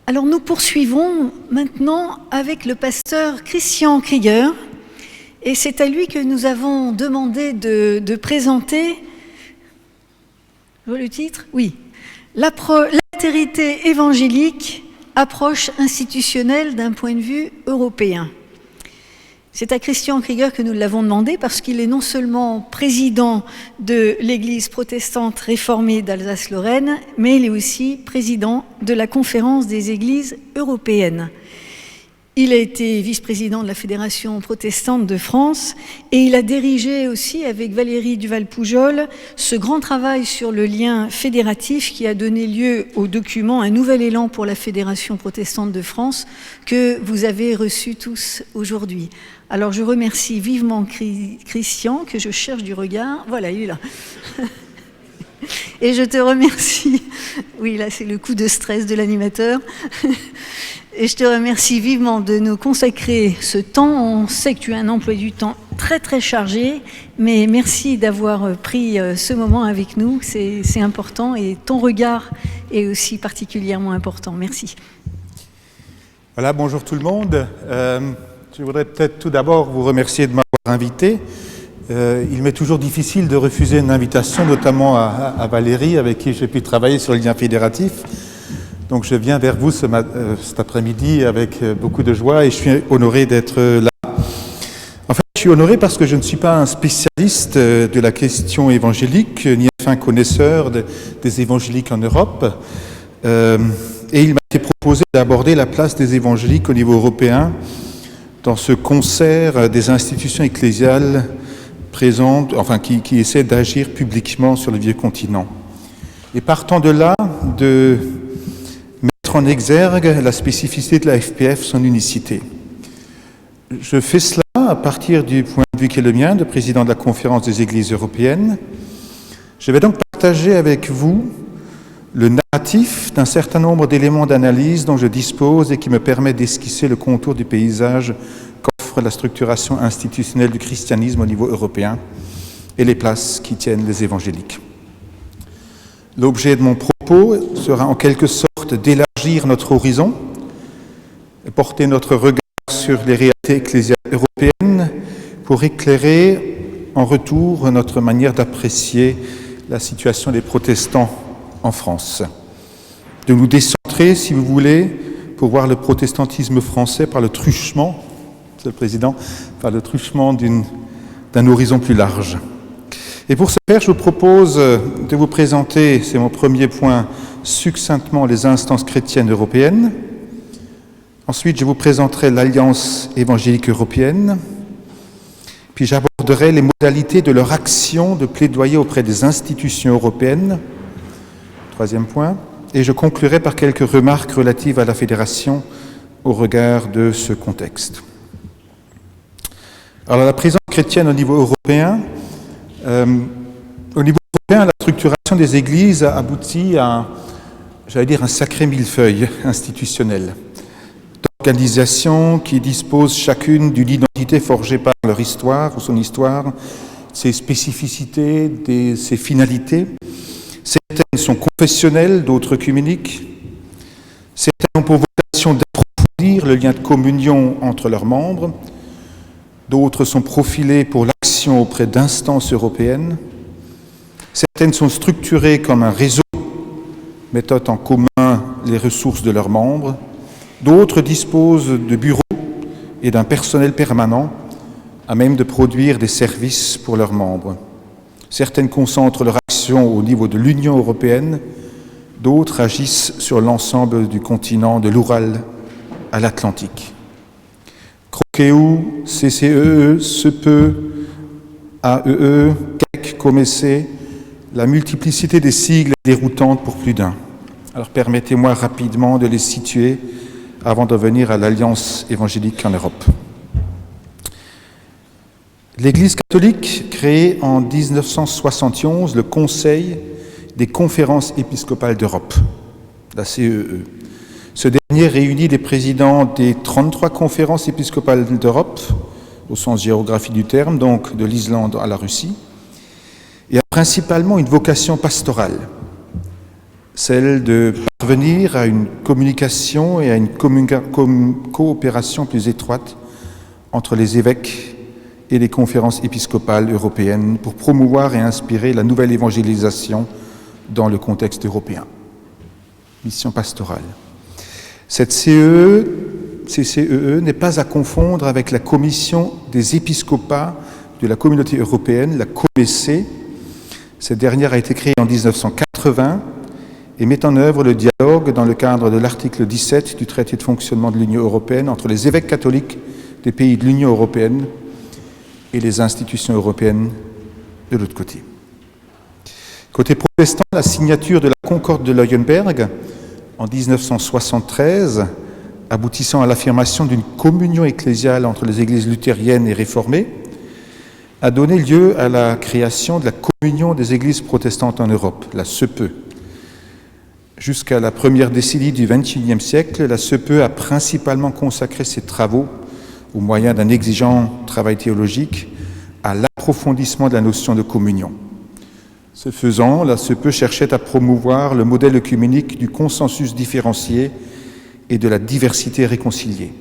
Alors nous poursuivons maintenant avec le pasteur Christian Krieger et c'est à lui que nous avons demandé de présenter, le titre ? Oui, l'approche l'altérité évangélique, approche institutionnelle d'un point de vue européen. C'est à Christian Krieger que nous l'avons demandé parce qu'il est non seulement président de l'Église protestante réformée d'Alsace-Lorraine, mais il est aussi président de la Conférence des Églises européennes. Il a été vice-président de la Fédération protestante de France et il a dirigé aussi avec Valérie Duval-Poujol ce grand travail sur le lien fédératif qui a donné lieu au document Un nouvel élan pour la Fédération protestante de France que vous avez reçu tous aujourd'hui. Alors je remercie vivement Christian, que je cherche du regard. Voilà, il est là. Et je te remercie. Oui, là c'est le coup de stress de l'animateur. Et je te remercie vivement de nous consacrer ce temps. On sait que tu as un emploi du temps très très chargé, mais merci d'avoir pris ce moment avec nous. C'est important et ton regard est aussi particulièrement important. Merci. Voilà, bonjour tout le monde. Je voudrais peut-être tout d'abord vous remercier de m'avoir invité. Il m'est toujours difficile de refuser une invitation, notamment à Valérie, avec qui j'ai pu travailler sur le lien fédératif. Donc je viens vers vous cet après-midi avec beaucoup de joie et je suis honoré d'être là. En fait, je suis honoré parce que je ne suis pas un spécialiste de la question évangélique, ni un fin connaisseur des évangéliques en Europe. Et il m'a été proposé d'aborder la place des évangéliques au niveau européen dans ce concert des institutions ecclésiales présentes, enfin qui essaient d'agir publiquement sur le vieux continent. Et partant de là, de mettre en exergue la spécificité de la FPF, son unicité. Je fais cela à partir du point de vue qui est le mien, de président de la Conférence des Églises européennes. Je vais donc partager avec vous le narratif d'un certain nombre d'éléments d'analyse dont je dispose et qui me permet d'esquisser le contour du paysage qu'offre la structuration institutionnelle du christianisme au niveau européen et les places qui tiennent les évangéliques. L'objet de mon propos sera en quelque sorte d'élargir notre horizon et porter notre regard sur les réalités ecclésiales européennes pour éclairer en retour notre manière d'apprécier la situation des protestants en France. De nous décentrer, si vous voulez, pour voir le protestantisme français par le truchement, Monsieur le Président, par le truchement d'un horizon plus large. Et pour ce faire, je vous propose de vous présenter, c'est mon premier point, succinctement les instances chrétiennes européennes. Ensuite, je vous présenterai l'Alliance évangélique européenne. Puis j'aborderai les modalités de leur action de plaidoyer auprès des institutions européennes. Troisième point. Et je conclurai par quelques remarques relatives à la fédération au regard de ce contexte. Alors, la présence chrétienne au niveau européen, la structuration des églises a abouti à, un sacré millefeuille institutionnel d'organisations qui disposent chacune d'une identité forgée par leur histoire ou son histoire, ses spécificités, ses finalités. Certaines sont confessionnelles, d'autres œcuméniques. Certaines ont pour vocation d'approfondir le lien de communion entre leurs membres. D'autres sont profilées pour l'action auprès d'instances européennes. Certaines sont structurées comme un réseau, mettant en commun les ressources de leurs membres. D'autres disposent de bureaux et d'un personnel permanent à même de produire des services pour leurs membres. Certaines concentrent leur action au niveau de l'Union européenne, d'autres agissent sur l'ensemble du continent de l'Oural à l'Atlantique. Croqueu, CCEE, SEPE, AEE, CEC, COMECE, la multiplicité des sigles est déroutante pour plus d'un. Alors permettez-moi rapidement de les situer avant de venir à l'Alliance évangélique en Europe. L'Église catholique créée en 1971 le Conseil des conférences épiscopales d'Europe, la CEE. Ce dernier réunit les présidents des 33 conférences épiscopales d'Europe, au sens géographique du terme, donc de l'Islande à la Russie, et a principalement une vocation pastorale, celle de parvenir à une communication et à une coopération plus étroite entre les évêques et les conférences épiscopales européennes pour promouvoir et inspirer la nouvelle évangélisation dans le contexte européen. mission pastorale. Cette CCEE n'est pas à confondre avec la Commission des épiscopats de la Communauté européenne, la COMEC. Cette dernière a été créée en 1980 et met en œuvre le dialogue dans le cadre de l'article 17 du traité de fonctionnement de l'Union européenne entre les évêques catholiques des pays de l'Union européenne et les institutions européennes de l'autre côté. Côté protestant, la signature de la Concorde de Leuenberg en 1973, aboutissant à l'affirmation d'une communion ecclésiale entre les églises luthériennes et réformées, a donné lieu à la création de la communion des églises protestantes en Europe, la CEPE. Jusqu'à la première décennie du XXIe siècle, la CEPE a principalement consacré ses travaux, au moyen d'un exigeant travail théologique, à l'approfondissement de la notion de communion. Ce faisant, la CEPE cherchait à promouvoir le modèle œcuménique du consensus différencié et de la diversité réconciliée.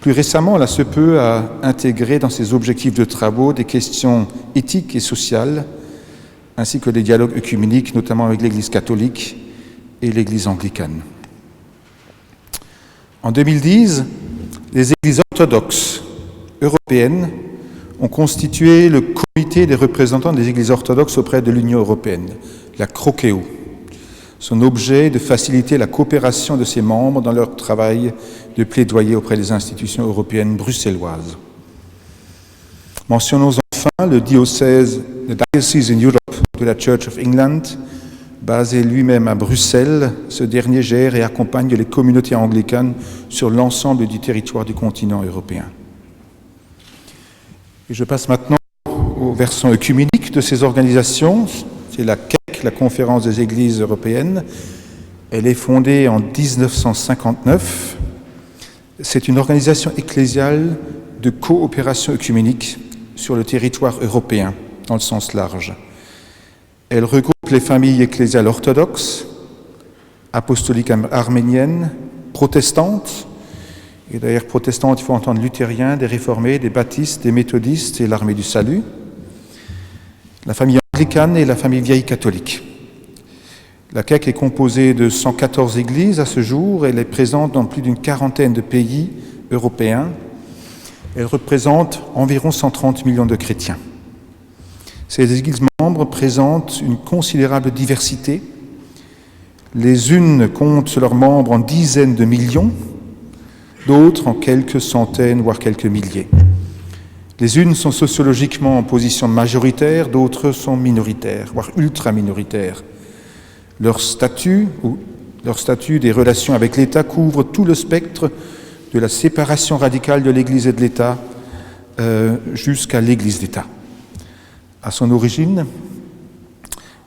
Plus récemment, la CEPE a intégré dans ses objectifs de travaux des questions éthiques et sociales, ainsi que des dialogues œcuméniques, notamment avec l'Église catholique et l'Église anglicane. En 2010, les Églises orthodoxes européennes ont constitué le comité des représentants des Églises orthodoxes auprès de l'Union européenne, la CROCEO. Son objet est de faciliter la coopération de ses membres dans leur travail de plaidoyer auprès des institutions européennes bruxelloises. Mentionnons enfin le diocèse, le Diocese in Europe de la Church of England, basé lui-même à Bruxelles. Ce dernier gère et accompagne les communautés anglicanes sur l'ensemble du territoire du continent européen. Et je passe maintenant au versant œcuménique de ces organisations. C'est la CEC, la Conférence des Églises européennes. Elle est fondée en 1959. C'est une organisation ecclésiale de coopération œcuménique sur le territoire européen, dans le sens large. Elle regroupe les familles ecclésiales orthodoxes, apostoliques arméniennes, protestantes, et d'ailleurs protestantes, il faut entendre luthériens, des réformés, des baptistes, des méthodistes et l'armée du salut, la famille anglicane et la famille vieille catholique. La CEC est composée de 114 églises à ce jour. Elle est présente dans plus d'une quarantaine de pays européens. Elle représente environ 130 millions de chrétiens. Ces églises membres présentent une considérable diversité. Les unes comptent leurs membres en dizaines de millions, d'autres en quelques centaines, voire quelques milliers. Les unes sont sociologiquement en position majoritaire, d'autres sont minoritaires, voire ultra-minoritaires. Leur statut des relations avec l'État couvre tout le spectre de la séparation radicale de l'Église et de l'État jusqu'à l'Église d'État. À son origine,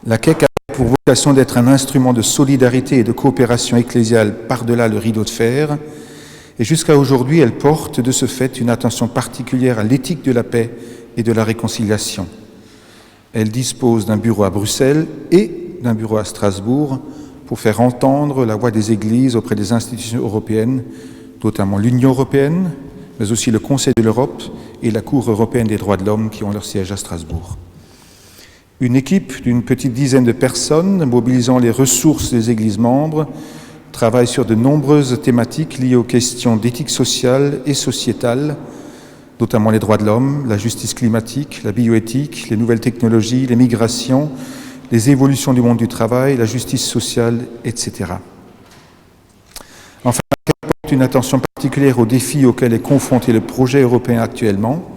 la CEC a pour vocation d'être un instrument de solidarité et de coopération ecclésiale par-delà le rideau de fer, et jusqu'à aujourd'hui, elle porte de ce fait une attention particulière à l'éthique de la paix et de la réconciliation. Elle dispose d'un bureau à Bruxelles et d'un bureau à Strasbourg pour faire entendre la voix des Églises auprès des institutions européennes, notamment l'Union européenne, mais aussi le Conseil de l'Europe et la Cour européenne des droits de l'homme qui ont leur siège à Strasbourg. Une équipe d'une petite dizaine de personnes mobilisant les ressources des Églises membres travaille sur de nombreuses thématiques liées aux questions d'éthique sociale et sociétale, notamment les droits de l'homme, la justice climatique, la bioéthique, les nouvelles technologies, les migrations, les évolutions du monde du travail, la justice sociale, etc. Enfin, elle porte une attention particulière aux défis auxquels est confronté le projet européen actuellement,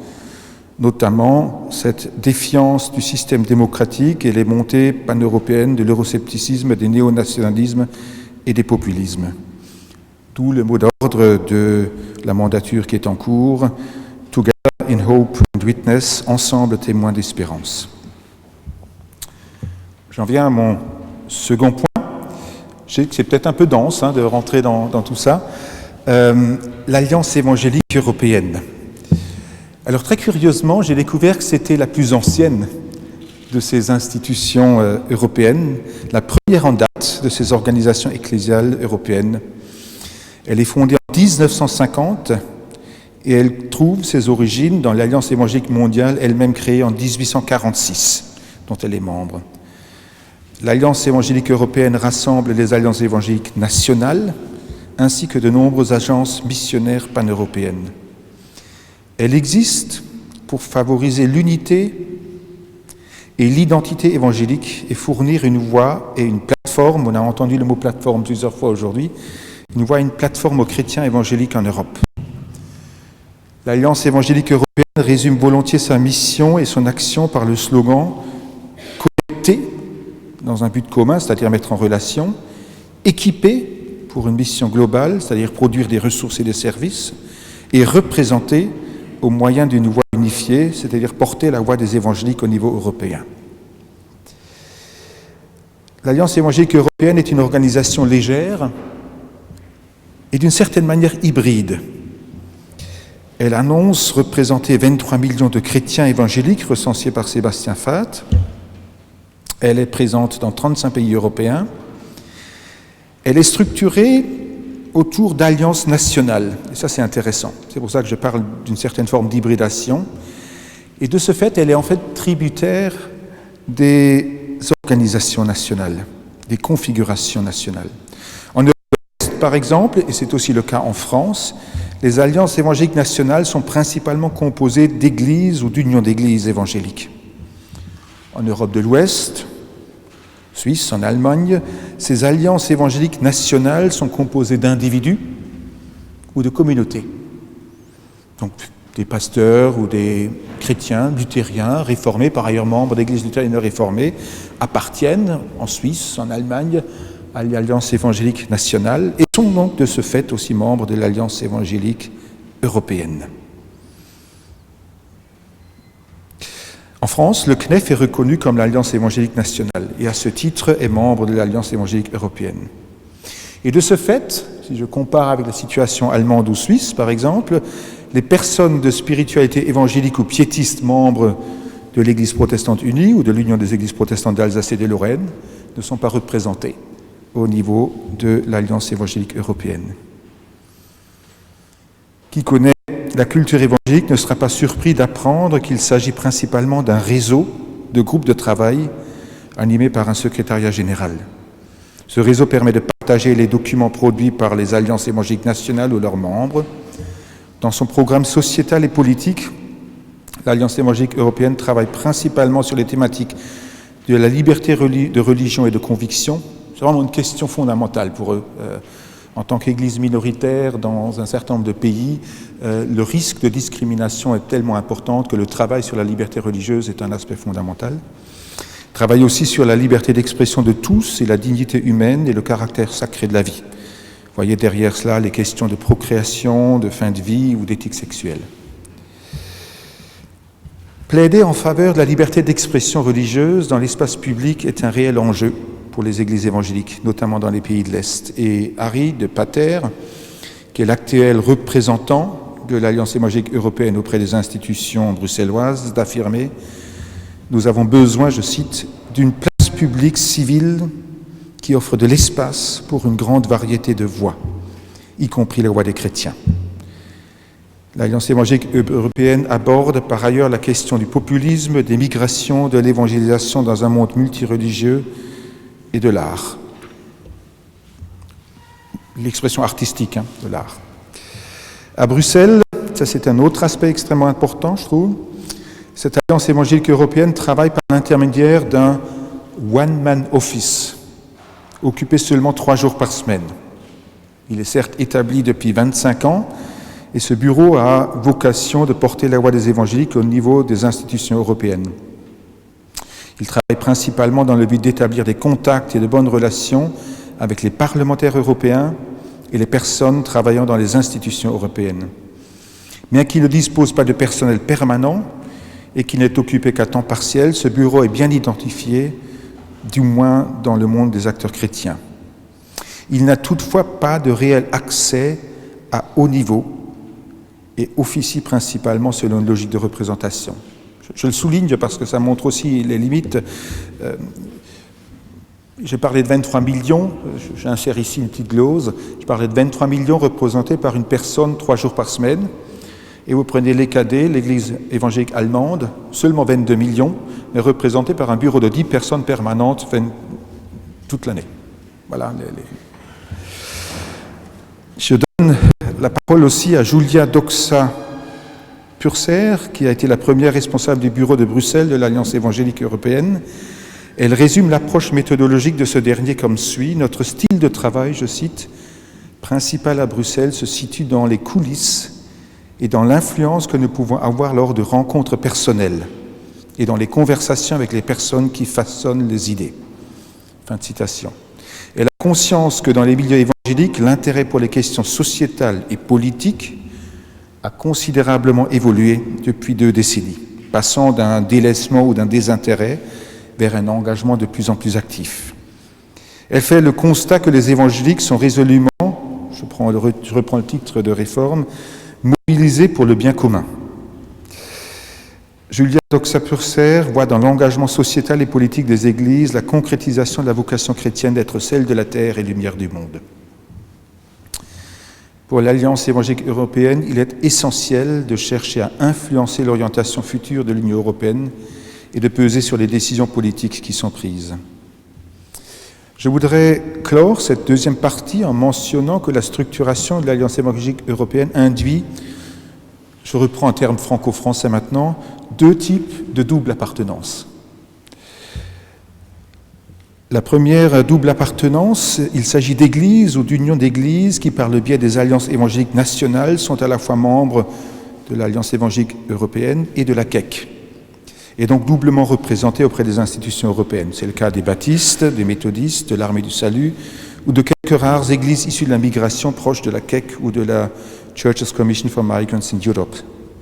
notamment cette défiance du système démocratique et les montées pan-européennes de l'euroscepticisme, des néonationalismes et des populismes. D'où le mot d'ordre de la mandature qui est en cours, Together in Hope and Witness, ensemble témoins d'espérance. J'en viens à mon second point. Je sais que c'est peut-être un peu dense de rentrer dans tout ça. L'Alliance évangélique européenne. Alors très curieusement, j'ai découvert que c'était la plus ancienne de ces institutions européennes, la première en date de ces organisations ecclésiales européennes. Elle est fondée en 1950 et elle trouve ses origines dans l'Alliance évangélique mondiale, elle-même créée en 1846, dont elle est membre. L'Alliance évangélique européenne rassemble les alliances évangéliques nationales ainsi que de nombreuses agences missionnaires pan-européennes. Elle existe pour favoriser l'unité et l'identité évangélique et fournir une voie et une plateforme, on a entendu le mot plateforme plusieurs fois aujourd'hui, une voie et une plateforme aux chrétiens évangéliques en Europe. L'Alliance évangélique européenne résume volontiers sa mission et son action par le slogan « Connecté » dans un but commun, c'est-à-dire mettre en relation, « Équipé » pour une mission globale, c'est-à-dire produire des ressources et des services, et « Représenté » au moyen d'une voie unifiée, c'est-à-dire porter la voix des évangéliques au niveau européen. L'Alliance évangélique européenne est une organisation légère et d'une certaine manière hybride. Elle annonce représenter 23 millions de chrétiens évangéliques recensés par Sébastien Fath. Elle est présente dans 35 pays européens. Elle est structurée autour d'alliances nationales. Et ça, c'est intéressant. C'est pour ça que je parle d'une certaine forme d'hybridation. Et de ce fait, elle est en fait tributaire des organisations nationales, des configurations nationales. En Europe, par exemple, et c'est aussi le cas en France, les alliances évangéliques nationales sont principalement composées d'églises ou d'unions d'églises évangéliques. En Europe de l'Ouest, Suisse, en Allemagne, ces alliances évangéliques nationales sont composées d'individus ou de communautés. Donc des pasteurs ou des chrétiens luthériens réformés, par ailleurs membres d'églises luthériennes réformées, appartiennent en Suisse, en Allemagne, à l'Alliance évangélique nationale et sont donc de ce fait aussi membres de l'Alliance évangélique européenne. En France, le CNEF est reconnu comme l'Alliance évangélique nationale et à ce titre est membre de l'Alliance évangélique européenne. Et de ce fait, si je compare avec la situation allemande ou suisse par exemple, les personnes de spiritualité évangélique ou piétiste membres de l'Église protestante unie ou de l'Union des Églises protestantes d'Alsace et de Lorraine ne sont pas représentées au niveau de l'Alliance évangélique européenne. Qui connaît la culture évangélique ne sera pas surpris d'apprendre qu'il s'agit principalement d'un réseau de groupes de travail animés par un secrétariat général. Ce réseau permet de partager les documents produits par les alliances évangéliques nationales ou leurs membres. Dans son programme sociétal et politique, l'Alliance évangélique européenne travaille principalement sur les thématiques de la liberté de religion et de conviction. C'est vraiment une question fondamentale pour eux. En tant qu'Église minoritaire dans un certain nombre de pays, le risque de discrimination est tellement important que le travail sur la liberté religieuse est un aspect fondamental. Travaille aussi sur la liberté d'expression de tous et la dignité humaine et le caractère sacré de la vie. Vous voyez derrière cela les questions de procréation, de fin de vie ou d'éthique sexuelle. Plaider en faveur de la liberté d'expression religieuse dans l'espace public est un réel enjeu pour les églises évangéliques, notamment dans les pays de l'Est. Et Harry de Pater, qui est l'actuel représentant de l'Alliance évangélique européenne auprès des institutions bruxelloises, d'affirmer « Nous avons besoin, je cite, d'une place publique civile qui offre de l'espace pour une grande variété de voix, y compris la voix des chrétiens. » L'Alliance évangélique européenne aborde par ailleurs la question du populisme, des migrations, de l'évangélisation dans un monde multireligieux et de l'art. L'expression artistique de l'art. À Bruxelles, ça c'est un autre aspect extrêmement important, je trouve. Cette Alliance évangélique européenne travaille par l'intermédiaire d'un one-man office, occupé seulement 3 jours par semaine. Il est certes établi depuis 25 ans, et ce bureau a vocation de porter la voix des évangéliques au niveau des institutions européennes. Il travaille principalement dans le but d'établir des contacts et de bonnes relations avec les parlementaires européens et les personnes travaillant dans les institutions européennes. Bien qu'il ne dispose pas de personnel permanent et qu'il n'est occupé qu'à temps partiel, ce bureau est bien identifié, du moins dans le monde des acteurs chrétiens. Il n'a toutefois pas de réel accès à haut niveau et officie principalement selon une logique de représentation. Je le souligne parce que ça montre aussi les limites. J'ai parlé de 23 millions, j'insère ici une petite glose, je parlais de 23 millions représentés par une personne 3 jours par semaine, et vous prenez l'EKD, l'Église évangélique allemande, seulement 22 millions, mais représentée par un bureau de 10 personnes permanentes toute l'année. Voilà. Je donne la parole aussi à Julia Doxa-Purser, qui a été la première responsable du bureau de Bruxelles de l'Alliance évangélique européenne. Elle résume l'approche méthodologique de ce dernier comme suit. Notre style de travail, je cite, principal à Bruxelles se situe dans les coulisses et dans l'influence que nous pouvons avoir lors de rencontres personnelles et dans les conversations avec les personnes qui façonnent les idées. Fin de citation. Elle a conscience que dans les milieux évangéliques, l'intérêt pour les questions sociétales et politiques a considérablement évolué depuis 2 décennies, passant d'un délaissement ou d'un désintérêt vers un engagement de plus en plus actif. Elle fait le constat que les évangéliques sont résolument, je reprends le titre de Réforme, mobilisés pour le bien commun. Julia Doxa-Purser voit dans l'engagement sociétal et politique des églises la concrétisation de la vocation chrétienne d'être celle de la terre et lumière du monde. Pour l'Alliance évangélique européenne, il est essentiel de chercher à influencer l'orientation future de l'Union européenne et de peser sur les décisions politiques qui sont prises. Je voudrais clore cette deuxième partie en mentionnant que la structuration de l'Alliance évangélique européenne induit, je reprends un terme franco-français maintenant, 2 types de double appartenance. La première double appartenance, il s'agit d'églises ou d'unions d'églises qui, par le biais des alliances évangéliques nationales, sont à la fois membres de l'Alliance évangélique européenne et de la CEC, et donc doublement représentées auprès des institutions européennes. C'est le cas des baptistes, des méthodistes, de l'Armée du Salut, ou de quelques rares églises issues de la migration proches de la CEC ou de la Churches Commission for Migrants in Europe,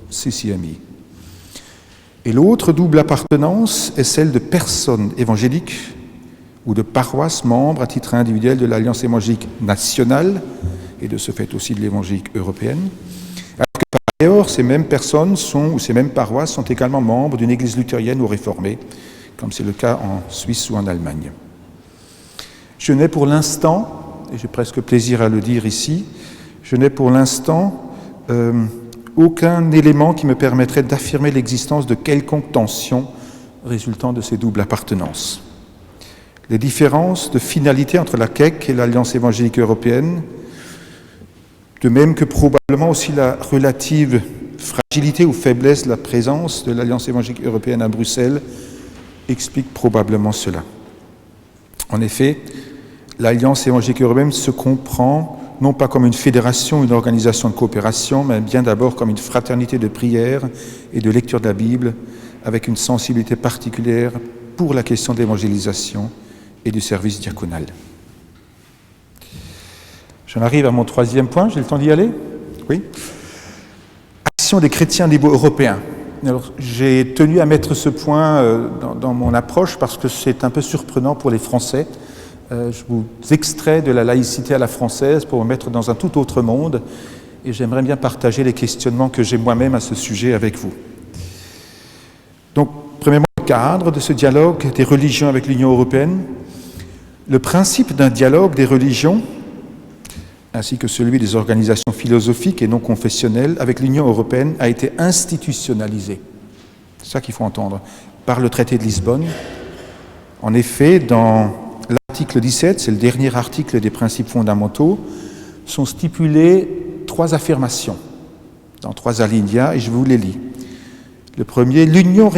CCME. Et l'autre double appartenance est celle de personnes évangéliques ou de paroisses membres à titre individuel de l'Alliance évangélique nationale, et de ce fait aussi de l'évangélique européenne, alors que par ailleurs, ces mêmes personnes ou ces mêmes paroisses sont également membres d'une église luthérienne ou réformée, comme c'est le cas en Suisse ou en Allemagne. Je n'ai pour l'instant, et j'ai presque plaisir à le dire ici, je n'ai pour l'instant aucun élément qui me permettrait d'affirmer l'existence de quelconque tension résultant de ces doubles appartenances. Les différences de finalité entre la CEC et l'Alliance évangélique européenne, de même que probablement aussi la relative fragilité ou faiblesse de la présence de l'Alliance évangélique européenne à Bruxelles, expliquent probablement cela. En effet, l'Alliance évangélique européenne se comprend non pas comme une fédération ou une organisation de coopération, mais bien d'abord comme une fraternité de prière et de lecture de la Bible, avec une sensibilité particulière pour la question de l'évangélisation et du service diaconal. J'en arrive à mon 3e point, j'ai le temps d'y aller ? Oui. Action des chrétiens au niveau européen. Alors, j'ai tenu à mettre ce point dans mon approche parce que c'est un peu surprenant pour les Français. Je vous extrais de la laïcité à la française pour me mettre dans un tout autre monde et j'aimerais bien partager les questionnements que j'ai moi-même à ce sujet avec vous. Donc, premièrement, le cadre de ce dialogue des religions avec l'Union européenne. Le principe d'un dialogue des religions, ainsi que celui des organisations philosophiques et non confessionnelles avec l'Union européenne, a été institutionnalisé. C'est ça qu'il faut entendre, par le traité de Lisbonne. En effet, dans l'article 17, c'est le dernier article des principes fondamentaux, sont stipulées 3 affirmations dans 3 alinéas, et je vous les lis. Le premier, l'Union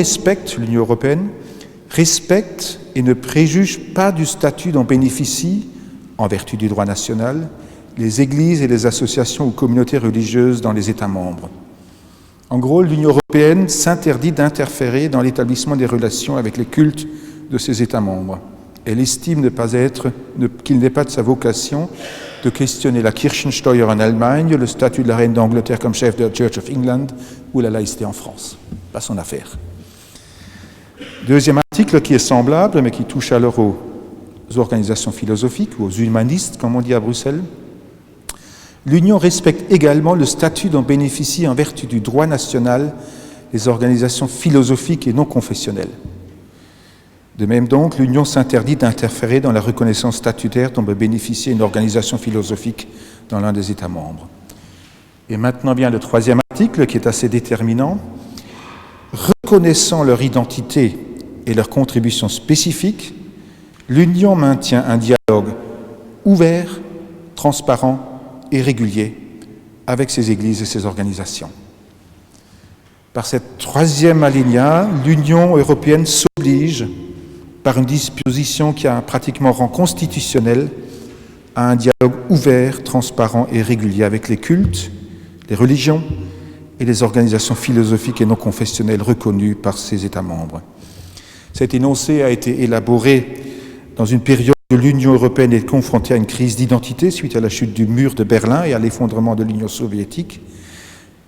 européenne respecte et ne préjuge pas du statut dont bénéficient, en vertu du droit national, les églises et les associations ou communautés religieuses dans les États membres. En gros, l'Union européenne s'interdit d'interférer dans l'établissement des relations avec les cultes de ses États membres. Elle estime qu'il n'est pas de sa vocation de questionner la Kirchensteuer en Allemagne, le statut de la reine d'Angleterre comme chef de la Church of England ou la laïcité en France. Pas son affaire. Deuxième article qui est semblable, mais qui touche alors aux organisations philosophiques ou aux humanistes, comme on dit à Bruxelles. L'Union respecte également le statut dont bénéficient en vertu du droit national les organisations philosophiques et non confessionnelles. De même donc, l'Union s'interdit d'interférer dans la reconnaissance statutaire dont peut bénéficier une organisation philosophique dans l'un des États membres. Et maintenant vient le 3e article qui est assez déterminant. Reconnaissant leur identité et leur contribution spécifique, L'Union maintient un dialogue ouvert, transparent et régulier avec ses églises et ses organisations. Par cette troisième alinéa, l'Union européenne s'oblige, par une disposition qui a pratiquement rang constitutionnel, à un dialogue ouvert, transparent et régulier avec les cultes, les religions et les organisations philosophiques et non confessionnelles reconnues par ses États membres. Cet énoncé a été élaboré dans une période où l'Union européenne est confrontée à une crise d'identité suite à la chute du mur de Berlin et à l'effondrement de l'Union soviétique,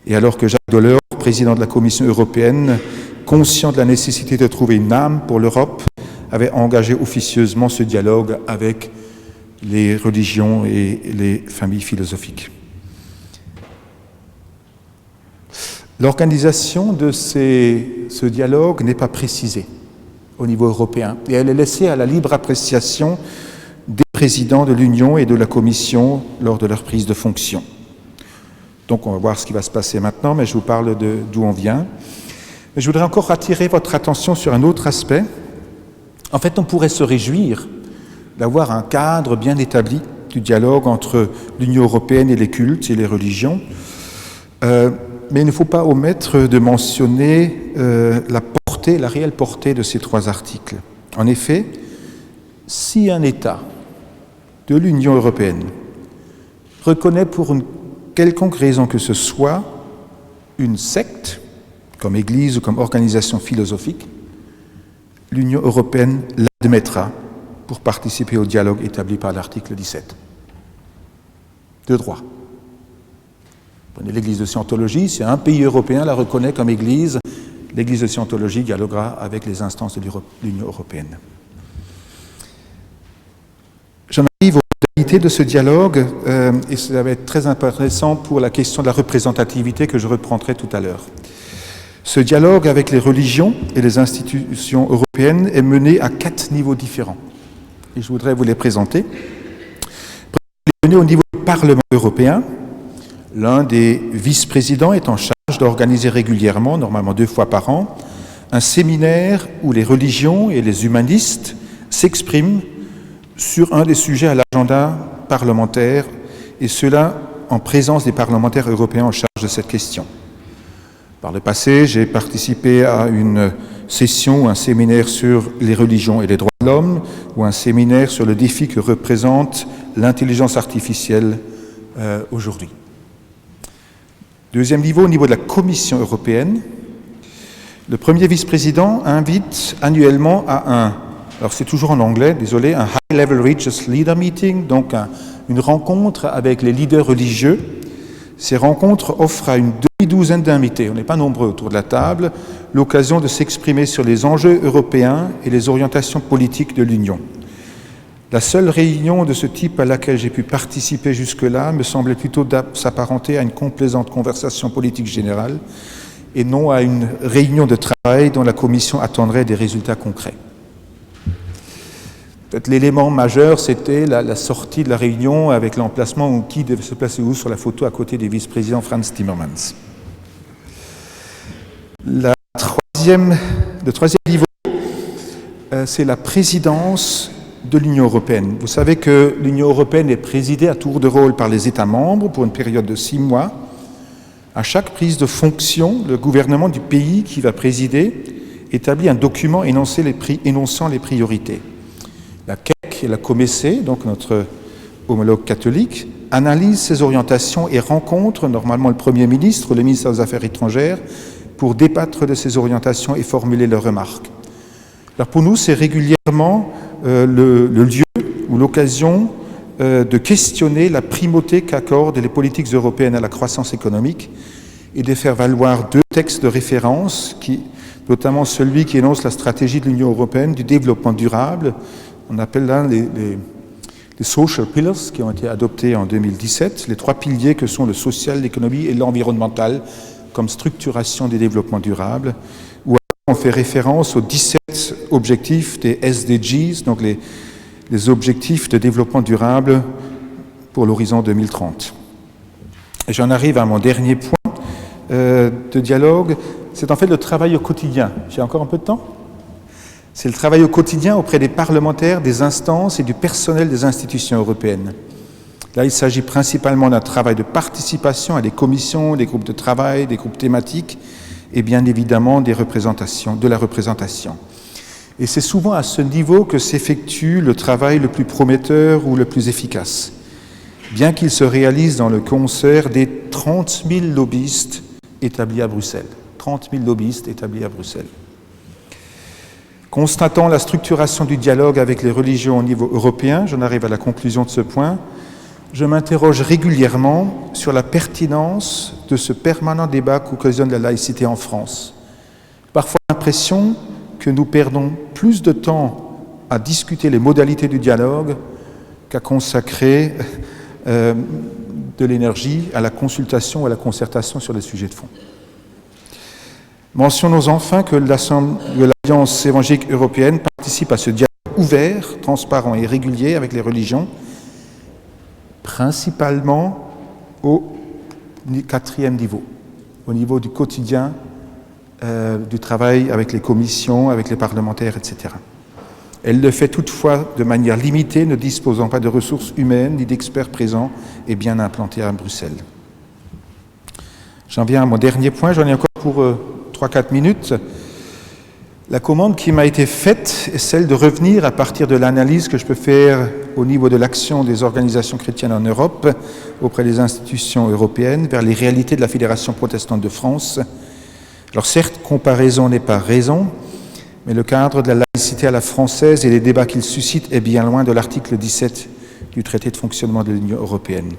et alors que Jacques Delors, président de la Commission européenne, conscient de la nécessité de trouver une âme pour l'Europe, avait engagé officieusement ce dialogue avec les religions et les familles philosophiques. L'organisation de ce dialogue n'est pas précisée au niveau européen et elle est laissée à la libre appréciation des présidents de l'Union et de la Commission lors de leur prise de fonction. Donc on va voir ce qui va se passer maintenant, mais je vous parle d'où on vient. Mais je voudrais encore attirer votre attention sur un autre aspect. En fait, on pourrait se réjouir d'avoir un cadre bien établi du dialogue entre l'Union européenne et les cultes et les religions, mais il ne faut pas omettre de mentionner la réelle portée de ces trois articles. En effet, si un État de l'Union européenne reconnaît pour une quelconque raison que ce soit une secte, comme église ou comme organisation philosophique, l'Union européenne l'admettra pour participer au dialogue établi par l'article 17. De droit. Prenez l'église de Scientologie, si un pays européen la reconnaît comme église, l'église de Scientologie dialoguera avec les instances de l'Union européenne. J'en arrive aux modalités de ce dialogue, et ça va être très intéressant pour la question de la représentativité que je reprendrai tout à l'heure. Ce dialogue avec les religions et les institutions européennes est mené à 4 niveaux différents. Et je voudrais vous les présenter. Il est mené au niveau du Parlement européen. L'un des vice-présidents est en charge d'organiser régulièrement, normalement 2 fois par an, un séminaire où les religions et les humanistes s'expriment sur un des sujets à l'agenda parlementaire, et cela en présence des parlementaires européens en charge de cette question. Par le passé, j'ai participé à une session ou un séminaire sur les religions et les droits de l'homme, ou un séminaire sur le défi que représente l'intelligence artificielle aujourd'hui. Deuxième niveau, au niveau de la Commission européenne, le premier vice-président invite annuellement à alors c'est toujours en anglais, désolé, un High Level Religious Leader Meeting, donc une rencontre avec les leaders religieux. Ces rencontres offrent à une demi-douzaine d'invités, on n'est pas nombreux autour de la table, l'occasion de s'exprimer sur les enjeux européens et les orientations politiques de l'Union. La seule réunion de ce type à laquelle j'ai pu participer jusque-là me semblait plutôt s'apparenter à une complaisante conversation politique générale et non à une réunion de travail dont la Commission attendrait des résultats concrets. Peut-être l'élément majeur, c'était la sortie de la réunion avec l'emplacement où qui devait se placer où sur la photo à côté des vice-présidents Frans Timmermans. Le troisième niveau, c'est la présidence de l'Union européenne. Vous savez que l'Union européenne est présidée à tour de rôle par les États membres pour une période de 6 mois. À chaque prise de fonction, le gouvernement du pays qui va présider établit un document énonçant les priorités. La CEC et la COMECE, donc notre homologue catholique, analysent ces orientations et rencontrent normalement le Premier ministre ou le ministre des Affaires étrangères pour débattre de ces orientations et formuler leurs remarques. Alors pour nous, c'est régulièrement le lieu ou l'occasion de questionner la primauté qu'accordent les politiques européennes à la croissance économique et de faire valoir 2 textes de référence, notamment celui qui énonce la stratégie de l'Union européenne du développement durable. On appelle là les social pillars qui ont été adoptés en 2017, les 3 piliers que sont le social, l'économie et l'environnemental comme structuration des développements durables, où on fait référence aux 17 objectifs des SDGs, donc les objectifs de développement durable pour l'horizon 2030. Et j'en arrive à mon dernier point de dialogue, c'est en fait le travail au quotidien. J'ai encore un peu de temps ? C'est le travail au quotidien auprès des parlementaires, des instances et du personnel des institutions européennes. Là, il s'agit principalement d'un travail de participation à des commissions, des groupes de travail, des groupes thématiques et bien évidemment de la représentation. Et c'est souvent à ce niveau que s'effectue le travail le plus prometteur ou le plus efficace, bien qu'il se réalise dans le concert des 30 000 lobbyistes établis à Bruxelles. 30 000 lobbyistes établis à Bruxelles. Constatant la structuration du dialogue avec les religions au niveau européen, j'en arrive à la conclusion de ce point, je m'interroge régulièrement sur la pertinence de ce permanent débat qu'occasionne la laïcité en France. Parfois l'impression que nous perdons plus de temps à discuter les modalités du dialogue qu'à consacrer de l'énergie à la consultation ou à la concertation sur les sujets de fond. Mentionnons enfin que l'Alliance évangélique européenne participe à ce dialogue ouvert, transparent et régulier avec les religions, principalement au 4e niveau, au niveau du quotidien, du travail avec les commissions, avec les parlementaires, etc. Elle le fait toutefois de manière limitée, ne disposant pas de ressources humaines ni d'experts présents et bien implantés à Bruxelles. J'en viens à mon dernier point, j'en ai encore pour 3-4 minutes. La commande qui m'a été faite est celle de revenir à partir de l'analyse que je peux faire au niveau de l'action des organisations chrétiennes en Europe auprès des institutions européennes vers les réalités de la Fédération protestante de France. Alors certes, comparaison n'est pas raison, mais le cadre de la laïcité à la française et les débats qu'il suscite est bien loin de l'article 17 du traité de fonctionnement de l'Union européenne.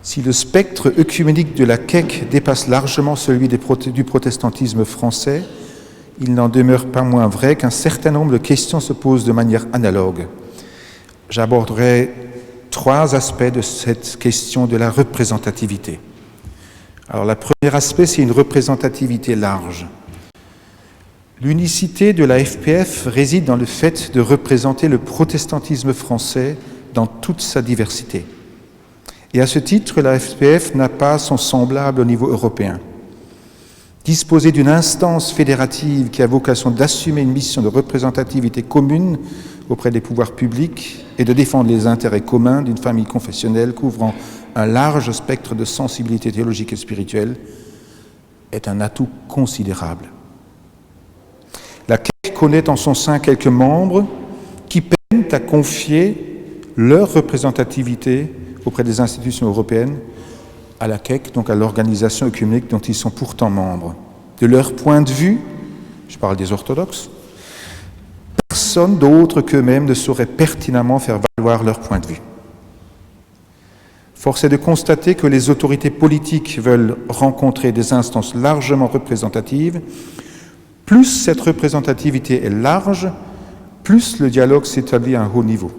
Si le spectre œcuménique de la CEC dépasse largement celui du protestantisme français, il n'en demeure pas moins vrai qu'un certain nombre de questions se posent de manière analogue. J'aborderai 3 aspects de cette question de la représentativité. Alors, le premier aspect, c'est une représentativité large. L'unicité de la FPF réside dans le fait de représenter le protestantisme français dans toute sa diversité. Et à ce titre, la FPF n'a pas son semblable au niveau européen. Disposer d'une instance fédérative qui a vocation d'assumer une mission de représentativité commune auprès des pouvoirs publics et de défendre les intérêts communs d'une famille confessionnelle couvrant un large spectre de sensibilités théologiques et spirituelles est un atout considérable. La CEC connaît en son sein quelques membres qui peinent à confier leur représentativité auprès des institutions européennes à la CEC, donc à l'organisation œcuménique dont ils sont pourtant membres. De leur point de vue, je parle des orthodoxes, personne d'autre qu'eux-mêmes ne saurait pertinemment faire valoir leur point de vue. Force est de constater que les autorités politiques veulent rencontrer des instances largement représentatives. Plus cette représentativité est large, plus le dialogue s'établit à un haut niveau.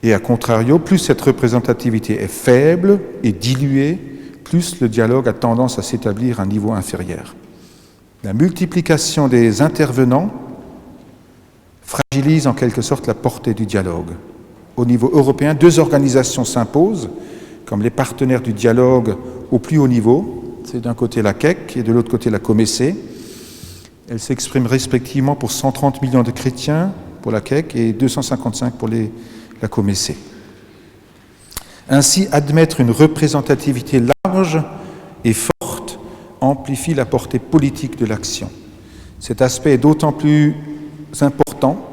Et à contrario, plus cette représentativité est faible et diluée, plus le dialogue a tendance à s'établir à un niveau inférieur. La multiplication des intervenants fragilise en quelque sorte la portée du dialogue. Au niveau européen, 2 organisations s'imposent comme les partenaires du dialogue au plus haut niveau. C'est d'un côté la CEC et de l'autre côté la COMECE. Elles s'expriment respectivement pour 130 millions de chrétiens pour la CEC et 255 pour la COMECE. Ainsi, admettre une représentativité large et forte amplifie la portée politique de l'action. Cet aspect est d'autant plus important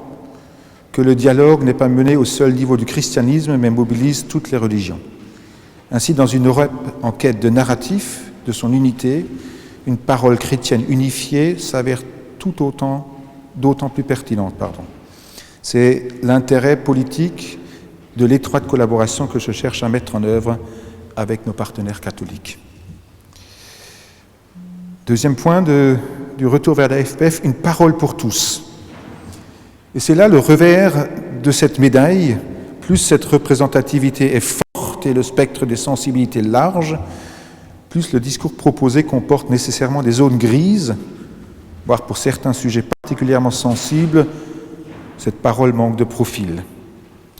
que le dialogue n'est pas mené au seul niveau du christianisme, mais mobilise toutes les religions. Ainsi, dans une Europe en quête de narratif, de son unité, une parole chrétienne unifiée s'avère d'autant plus pertinente. C'est l'intérêt politique de l'étroite collaboration que je cherche à mettre en œuvre avec nos partenaires catholiques. Deuxième point du retour vers la FPF, une parole pour tous. Et c'est là le revers de cette médaille. Plus cette représentativité est forte et le spectre des sensibilités large, plus le discours proposé comporte nécessairement des zones grises, voire pour certains sujets particulièrement sensibles, cette parole manque de profil.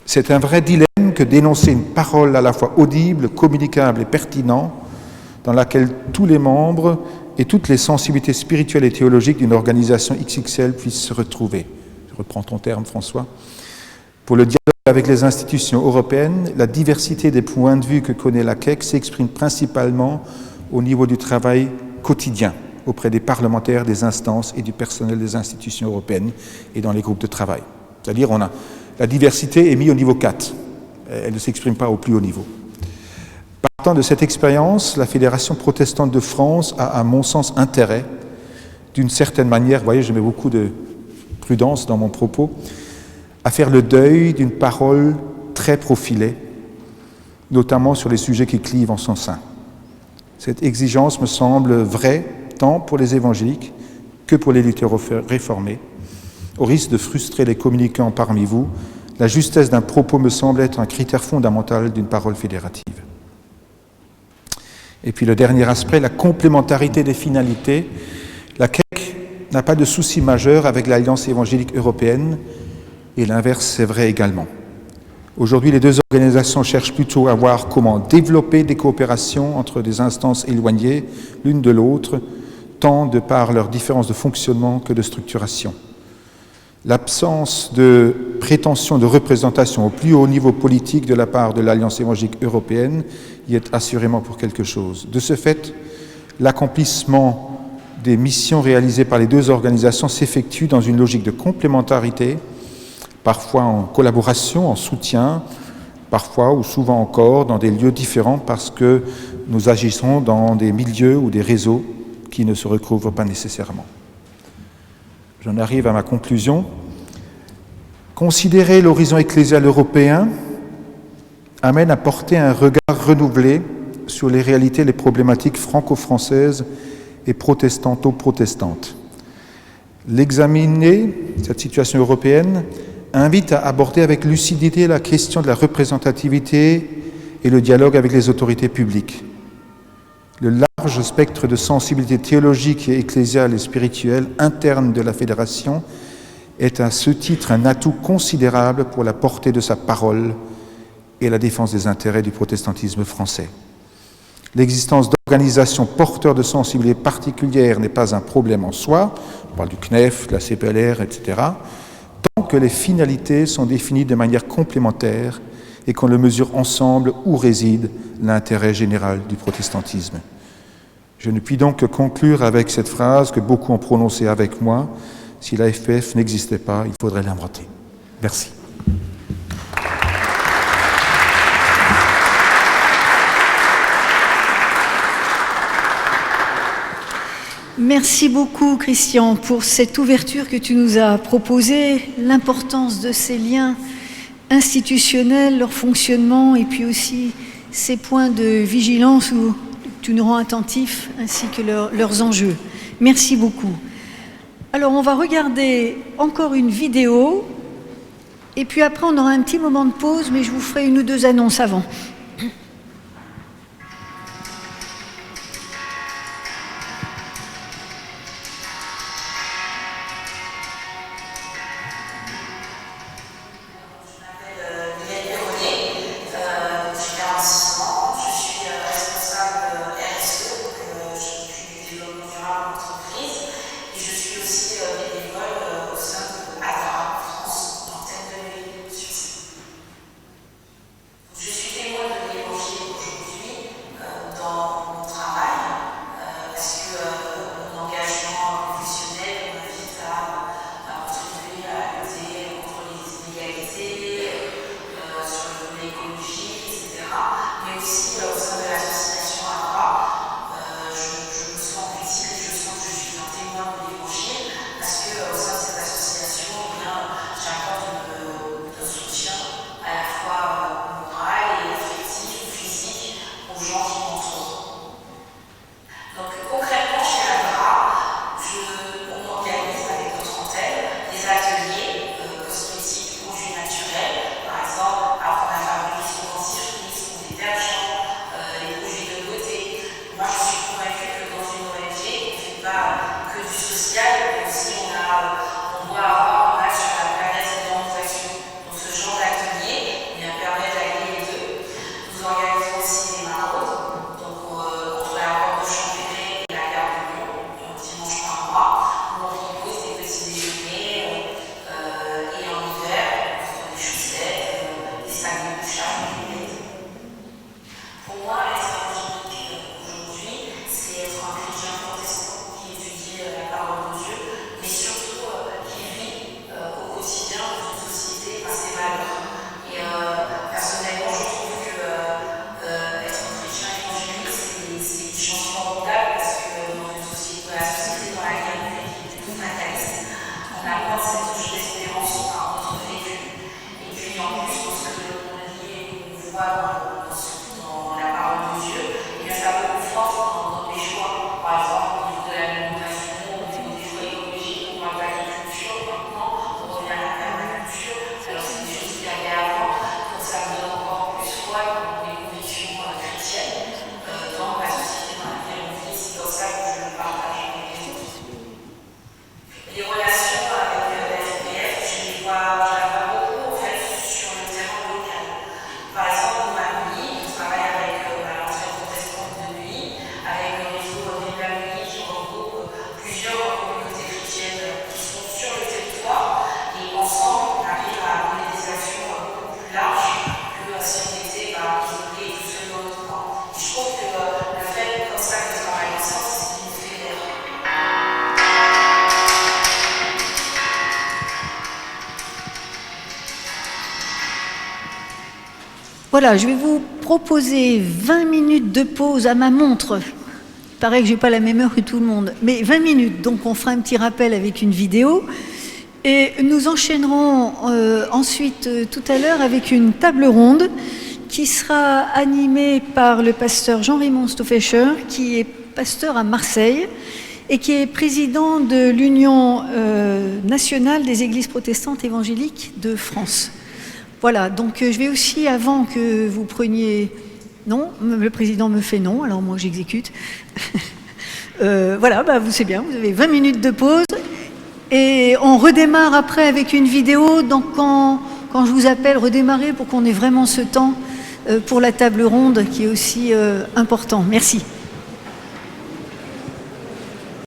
C'est un vrai dilemme que d'énoncer une parole à la fois audible, communicable et pertinent, dans laquelle tous les membres et toutes les sensibilités spirituelles et théologiques d'une organisation XXL puissent se retrouver. Je reprends ton terme, François. Pour le dialogue avec les institutions européennes, la diversité des points de vue que connaît la CEC s'exprime principalement au niveau du travail quotidien auprès des parlementaires, des instances et du personnel des institutions européennes et dans les groupes de travail. C'est-à-dire, la diversité est mise au niveau 4. Elle ne s'exprime pas au plus haut niveau. Partant de cette expérience, la Fédération protestante de France a, à mon sens, intérêt, d'une certaine manière, vous voyez, je mets beaucoup de prudence dans mon propos, à faire le deuil d'une parole très profilée, notamment sur les sujets qui clivent en son sein. Cette exigence me semble vraie tant pour les évangéliques que pour les lutteurs réformés. Au risque de frustrer les communicants parmi vous, la justesse d'un propos me semble être un critère fondamental d'une parole fédérative. Et puis le dernier aspect, la complémentarité des finalités. La CEC n'a pas de souci majeur avec l'Alliance évangélique européenne, et l'inverse c'est vrai également. Aujourd'hui, les deux organisations cherchent plutôt à voir comment développer des coopérations entre des instances éloignées l'une de l'autre, tant de par leurs différences de fonctionnement que de structuration. L'absence de prétention de représentation au plus haut niveau politique de la part de l'Alliance évangélique européenne y est assurément pour quelque chose. De ce fait, l'accomplissement des missions réalisées par les deux organisations s'effectue dans une logique de complémentarité, parfois en collaboration, en soutien, parfois ou souvent encore dans des lieux différents parce que nous agissons dans des milieux ou des réseaux qui ne se recouvrent pas nécessairement. J'en arrive à ma conclusion. Considérer l'horizon ecclésial européen amène à porter un regard renouvelé sur les réalités et les problématiques franco-françaises et protestanto-protestantes. L'examiner, cette situation européenne, invite à aborder avec lucidité la question de la représentativité et le dialogue avec les autorités publiques. Le large spectre de sensibilité théologique et ecclésiale et spirituelle interne de la Fédération est à ce titre un atout considérable pour la portée de sa parole et la défense des intérêts du protestantisme français. L'existence d'organisations porteurs de sensibilité particulière n'est pas un problème en soi, on parle du CNEF, de la CPLR, etc., tant que les finalités sont définies de manière complémentaire et qu'on le mesure ensemble où réside l'intérêt général du protestantisme. Je ne puis donc que conclure avec cette phrase que beaucoup ont prononcée avec moi: si la FPF n'existait pas, il faudrait l'inventer. Merci. Merci beaucoup, Christian, pour cette ouverture que tu nous as proposée, l'importance de ces liens institutionnels, leur fonctionnement, et puis aussi ces points de vigilance où tu nous rends attentifs, ainsi que leurs enjeux. Merci beaucoup. Alors, on va regarder encore une vidéo, et puis après, on aura un petit moment de pause, mais je vous ferai une ou deux annonces avant. Organisons aussi des maraudes, donc contre la porte de Champéret et la gare de Lyon. c'est être un chrétien protestant qui étudie la parole de Dieu, mais surtout qui vit au quotidien dans une société par ses valeurs. Et personnellement, je trouve que être un chrétien évangélique, c'est une chance formidable parce que dans une société, la société dans laquelle on vit, qui est toute nataliste, on apporte cette touche d'espérance par notre vécu. Et puis en plus, dans ce que l'on lit et qu'on voit dans la parole de Dieu, et bien ça me conforte dans les choix. Par exemple, au niveau de l'alimentation, au niveau des choix écologiques, on parle d'agriculture maintenant, on revient à la permaculture. Alors c'est des choses qu'il y avait avant, donc ça me donne encore plus foi dans mes convictions chrétiennes dans la société dans laquelle on vit. C'est comme ça que je le partage avec les autres. Les relations avec la FPF, je les vois beaucoup en fait sur le terrain local. Par exemple, nous à Neuilly, on travaille avec l'entrée protestante de Neuilly, avec le réseau Vive la Neuilly qui regroupe plusieurs communautés chrétiennes qui sont sur le territoire, et ensemble on arrive à mener des actions beaucoup plus larges que si on était isolés tout seul dans notre coin. Et je trouve que le fait comme ça de travailler ensemble, c'est ce qui nous fédère. Voilà, je vais vous proposer 20 minutes de pause à ma montre. Il paraît que je n'ai pas la même heure que tout le monde, mais 20 minutes, donc on fera un petit rappel avec une vidéo. Et nous enchaînerons ensuite tout à l'heure avec une table ronde qui sera animée par le pasteur Jean-Raymond Stauffacher, qui est pasteur à Marseille et qui est président de l'Union nationale des églises protestantes évangéliques de France. Voilà, donc je vais aussi, avant que vous preniez... Non, le président me fait non, alors moi j'exécute. Voilà, c'est bien, vous avez 20 minutes de pause. Et on redémarre après avec une vidéo, donc quand je vous appelle, redémarrez pour qu'on ait vraiment ce temps pour la table ronde qui est aussi important. Merci.